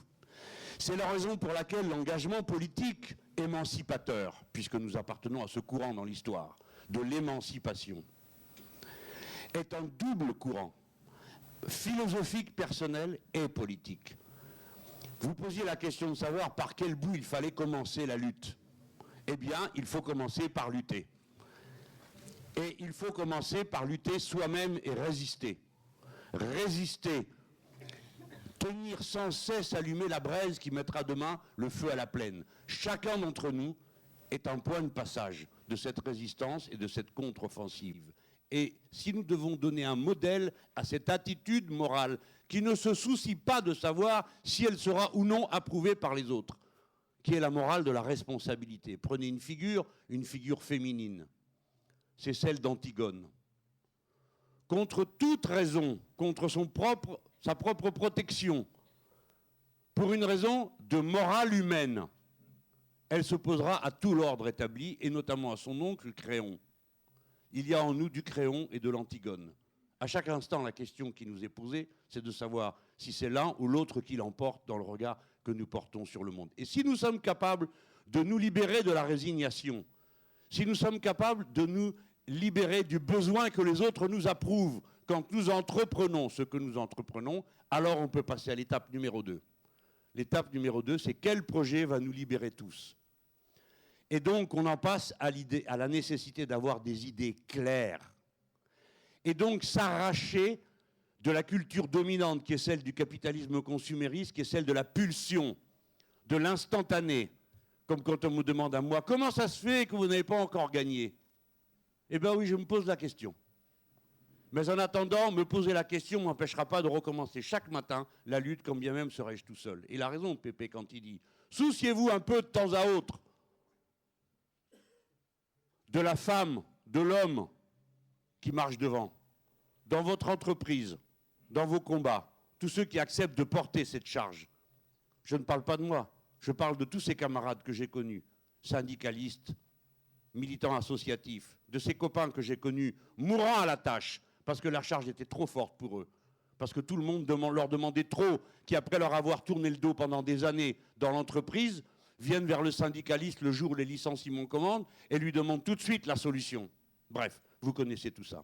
C'est la raison pour laquelle l'engagement politique émancipateur, puisque nous appartenons à ce courant dans l'histoire, de l'émancipation, est un double courant, philosophique, personnel et politique. Vous posiez la question de savoir par quel bout il fallait commencer la lutte. Eh bien, il faut commencer par lutter. Et il faut commencer par lutter soi-même et résister. Résister. Tenir sans cesse allumée la braise qui mettra demain le feu à la plaine. Chacun d'entre nous est un point de passage de cette résistance et de cette contre-offensive. Et si nous devons donner un modèle à cette attitude morale qui ne se soucie pas de savoir si elle sera ou non approuvée par les autres, qui est la morale de la responsabilité. Prenez une figure féminine. C'est celle d'Antigone. Contre toute raison, contre sa propre protection, pour une raison de morale humaine, elle s'opposera à tout l'ordre établi, et notamment à son oncle Créon. Il y a en nous du Créon et de l'Antigone. À chaque instant, la question qui nous est posée, c'est de savoir si c'est l'un ou l'autre qui l'emporte dans le regard que nous portons sur le monde. Et si nous sommes capables de nous libérer de la résignation, si nous sommes capables de nous libérer du besoin que les autres nous approuvent quand nous entreprenons ce que nous entreprenons, alors on peut passer à l'étape numéro 2. L'étape numéro 2, c'est quel projet va nous libérer tous. Et donc on en passe à la nécessité d'avoir des idées claires. Et donc s'arracher de la culture dominante qui est celle du capitalisme consumériste, qui est celle de la pulsion, de l'instantané. Comme quand on me demande à moi, comment ça se fait que vous n'avez pas encore gagné? Eh bien oui, je me pose la question. Mais en attendant, me poser la question ne m'empêchera pas de recommencer chaque matin la lutte, quand bien même serais-je tout seul. Et il a raison, Pépé, quand il dit, souciez-vous un peu de temps à autre de la femme, de l'homme qui marche devant, dans votre entreprise, dans vos combats, tous ceux qui acceptent de porter cette charge. Je ne parle pas de moi, je parle de tous ces camarades que j'ai connus, syndicalistes, militants associatifs, de ces copains que j'ai connus, mourant à la tâche, parce que la charge était trop forte pour eux, parce que tout le monde leur demandait trop, qui après leur avoir tourné le dos pendant des années dans l'entreprise, viennent vers le syndicaliste le jour où les licenciements commandent et lui demandent tout de suite la solution. Bref, vous connaissez tout ça.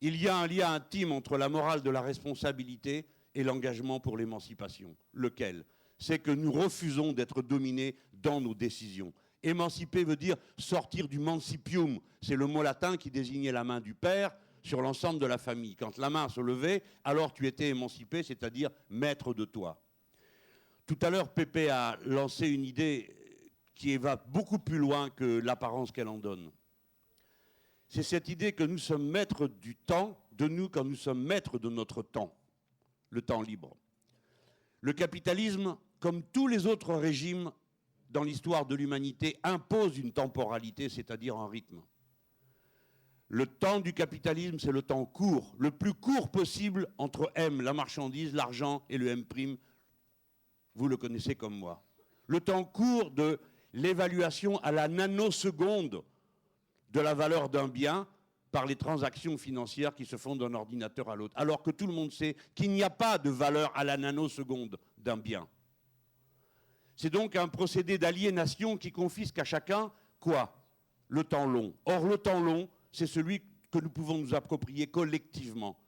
Il y a un lien intime entre la morale de la responsabilité et l'engagement pour l'émancipation. Lequel? C'est que nous refusons d'être dominés dans nos décisions. Émanciper veut dire sortir du mancipium. C'est le mot latin qui désignait la main du père sur l'ensemble de la famille. Quand la main se levait, alors tu étais émancipé, c'est-à-dire maître de toi. Tout à l'heure, Pépé a lancé une idée qui va beaucoup plus loin que l'apparence qu'elle en donne. C'est cette idée que nous sommes maîtres du temps, de nous quand nous sommes maîtres de notre temps, le temps libre. Le capitalisme, comme tous les autres régimes dans l'histoire de l'humanité, impose une temporalité, c'est-à-dire un rythme. Le temps du capitalisme, c'est le temps court, le plus court possible entre M, la marchandise, l'argent, et le M', vous le connaissez comme moi. Le temps court de l'évaluation à la nanoseconde de la valeur d'un bien par les transactions financières qui se font d'un ordinateur à l'autre, alors que tout le monde sait qu'il n'y a pas de valeur à la nanoseconde d'un bien. C'est donc un procédé d'aliénation qui confisque à chacun, quoi? Le temps long. Or, le temps long, c'est celui que nous pouvons nous approprier collectivement.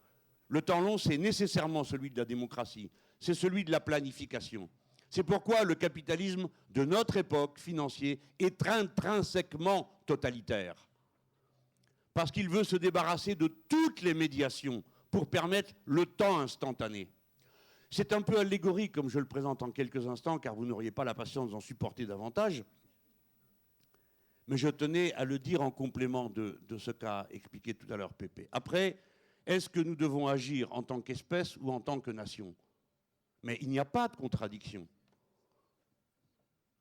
Le temps long, c'est nécessairement celui de la démocratie, c'est celui de la planification. C'est pourquoi le capitalisme de notre époque financier est intrinsèquement totalitaire. Parce qu'il veut se débarrasser de toutes les médiations pour permettre le temps instantané. C'est un peu allégorique, comme je le présente en quelques instants, car vous n'auriez pas la patience d'en supporter davantage. Mais je tenais à le dire en complément de ce qu'a expliqué tout à l'heure Pépé. Après, est-ce que nous devons agir en tant qu'espèce ou en tant que nation? Mais il n'y a pas de contradiction.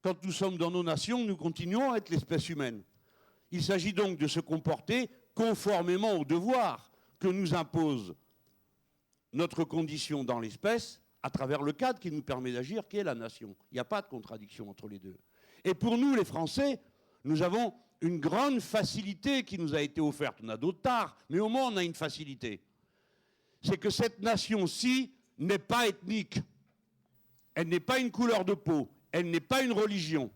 Quand nous sommes dans nos nations, nous continuons à être l'espèce humaine. Il s'agit donc de se comporter conformément aux devoirs que nous impose notre condition dans l'espèce à travers le cadre qui nous permet d'agir, qui est la nation. Il n'y a pas de contradiction entre les deux. Et pour nous, les Français, nous avons une grande facilité qui nous a été offerte. On a d'autres tares, mais au moins on a une facilité. C'est que cette nation-ci n'est pas ethnique. Elle n'est pas une couleur de peau. Elle n'est pas une religion.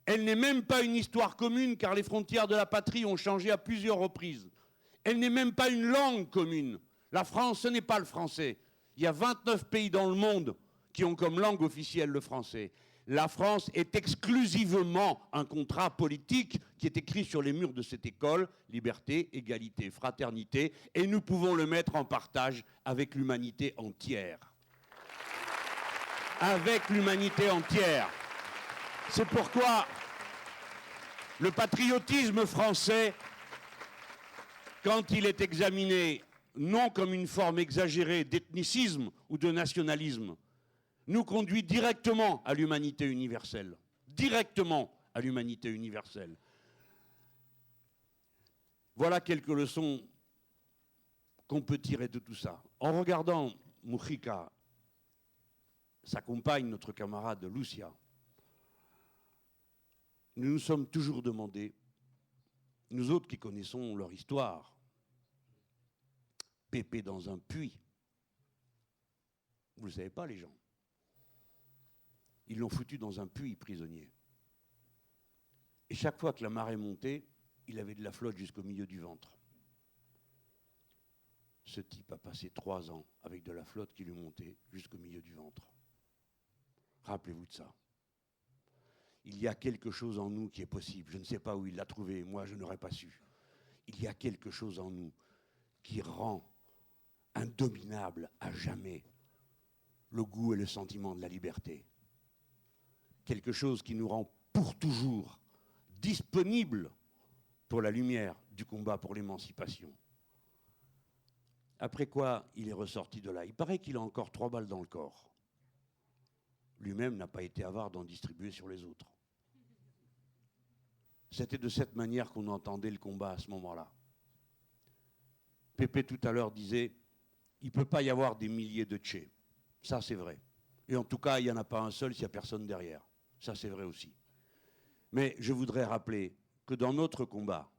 Elle n'est même pas une histoire commune, car les frontières de la patrie ont changé à plusieurs reprises. Elle n'est même pas une langue commune. La France, ce n'est pas le français. Il y a 29 pays dans le monde qui ont comme langue officielle le français. La France est exclusivement un contrat politique qui est écrit sur les murs de cette école, liberté, égalité, fraternité, et nous pouvons le mettre en partage avec l'humanité entière. Avec l'humanité entière. C'est pourquoi le patriotisme français, quand il est examiné non comme une forme exagérée d'ethnicisme ou de nationalisme, nous conduit directement à l'humanité universelle. Directement à l'humanité universelle. Voilà quelques leçons qu'on peut tirer de tout ça. En regardant Mujica, sa compagne, notre camarade Lucia, nous nous sommes toujours demandé, nous autres qui connaissons leur histoire, Pépé dans un puits. Vous ne le savez pas, les gens. Ils l'ont foutu dans un puits prisonnier. Et chaque fois que la marée montait, il avait de la flotte jusqu'au milieu du ventre. Ce type a passé 3 ans avec de la flotte qui lui montait jusqu'au milieu du ventre. Rappelez-vous de ça. Il y a quelque chose en nous qui est possible. Je ne sais pas où il l'a trouvé, moi je n'aurais pas su. Il y a quelque chose en nous qui rend indominable à jamais le goût et le sentiment de la liberté. Quelque chose qui nous rend pour toujours disponibles pour la lumière du combat pour l'émancipation. Après quoi, il est ressorti de là. Il paraît qu'il a encore 3 balles dans le corps. Lui-même n'a pas été avare d'en distribuer sur les autres. C'était de cette manière qu'on entendait le combat à ce moment-là. Pépé tout à l'heure disait, il ne peut pas y avoir des milliers de Tchés. Ça, c'est vrai. Et en tout cas, il n'y en a pas un seul s'il n'y a personne derrière. Ça, c'est vrai aussi. Mais je voudrais rappeler que dans notre combat,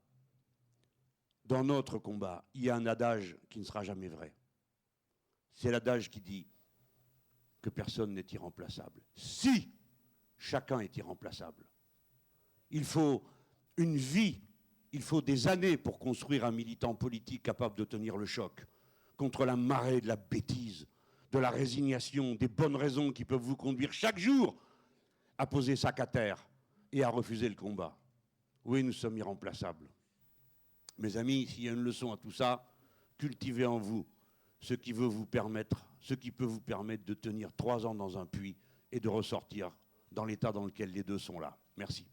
il y a un adage qui ne sera jamais vrai. C'est l'adage qui dit que personne n'est irremplaçable. Si chacun est irremplaçable, il faut une vie Il faut des années pour construire un militant politique capable de tenir le choc contre la marée de la bêtise, de la résignation, des bonnes raisons qui peuvent vous conduire chaque jour à poser sac à terre et à refuser le combat. Oui, nous sommes irremplaçables. Mes amis, s'il y a une leçon à tout ça, cultivez en vous ce qui peut vous permettre de tenir 3 ans dans un puits et de ressortir dans l'état dans lequel les deux sont là. Merci.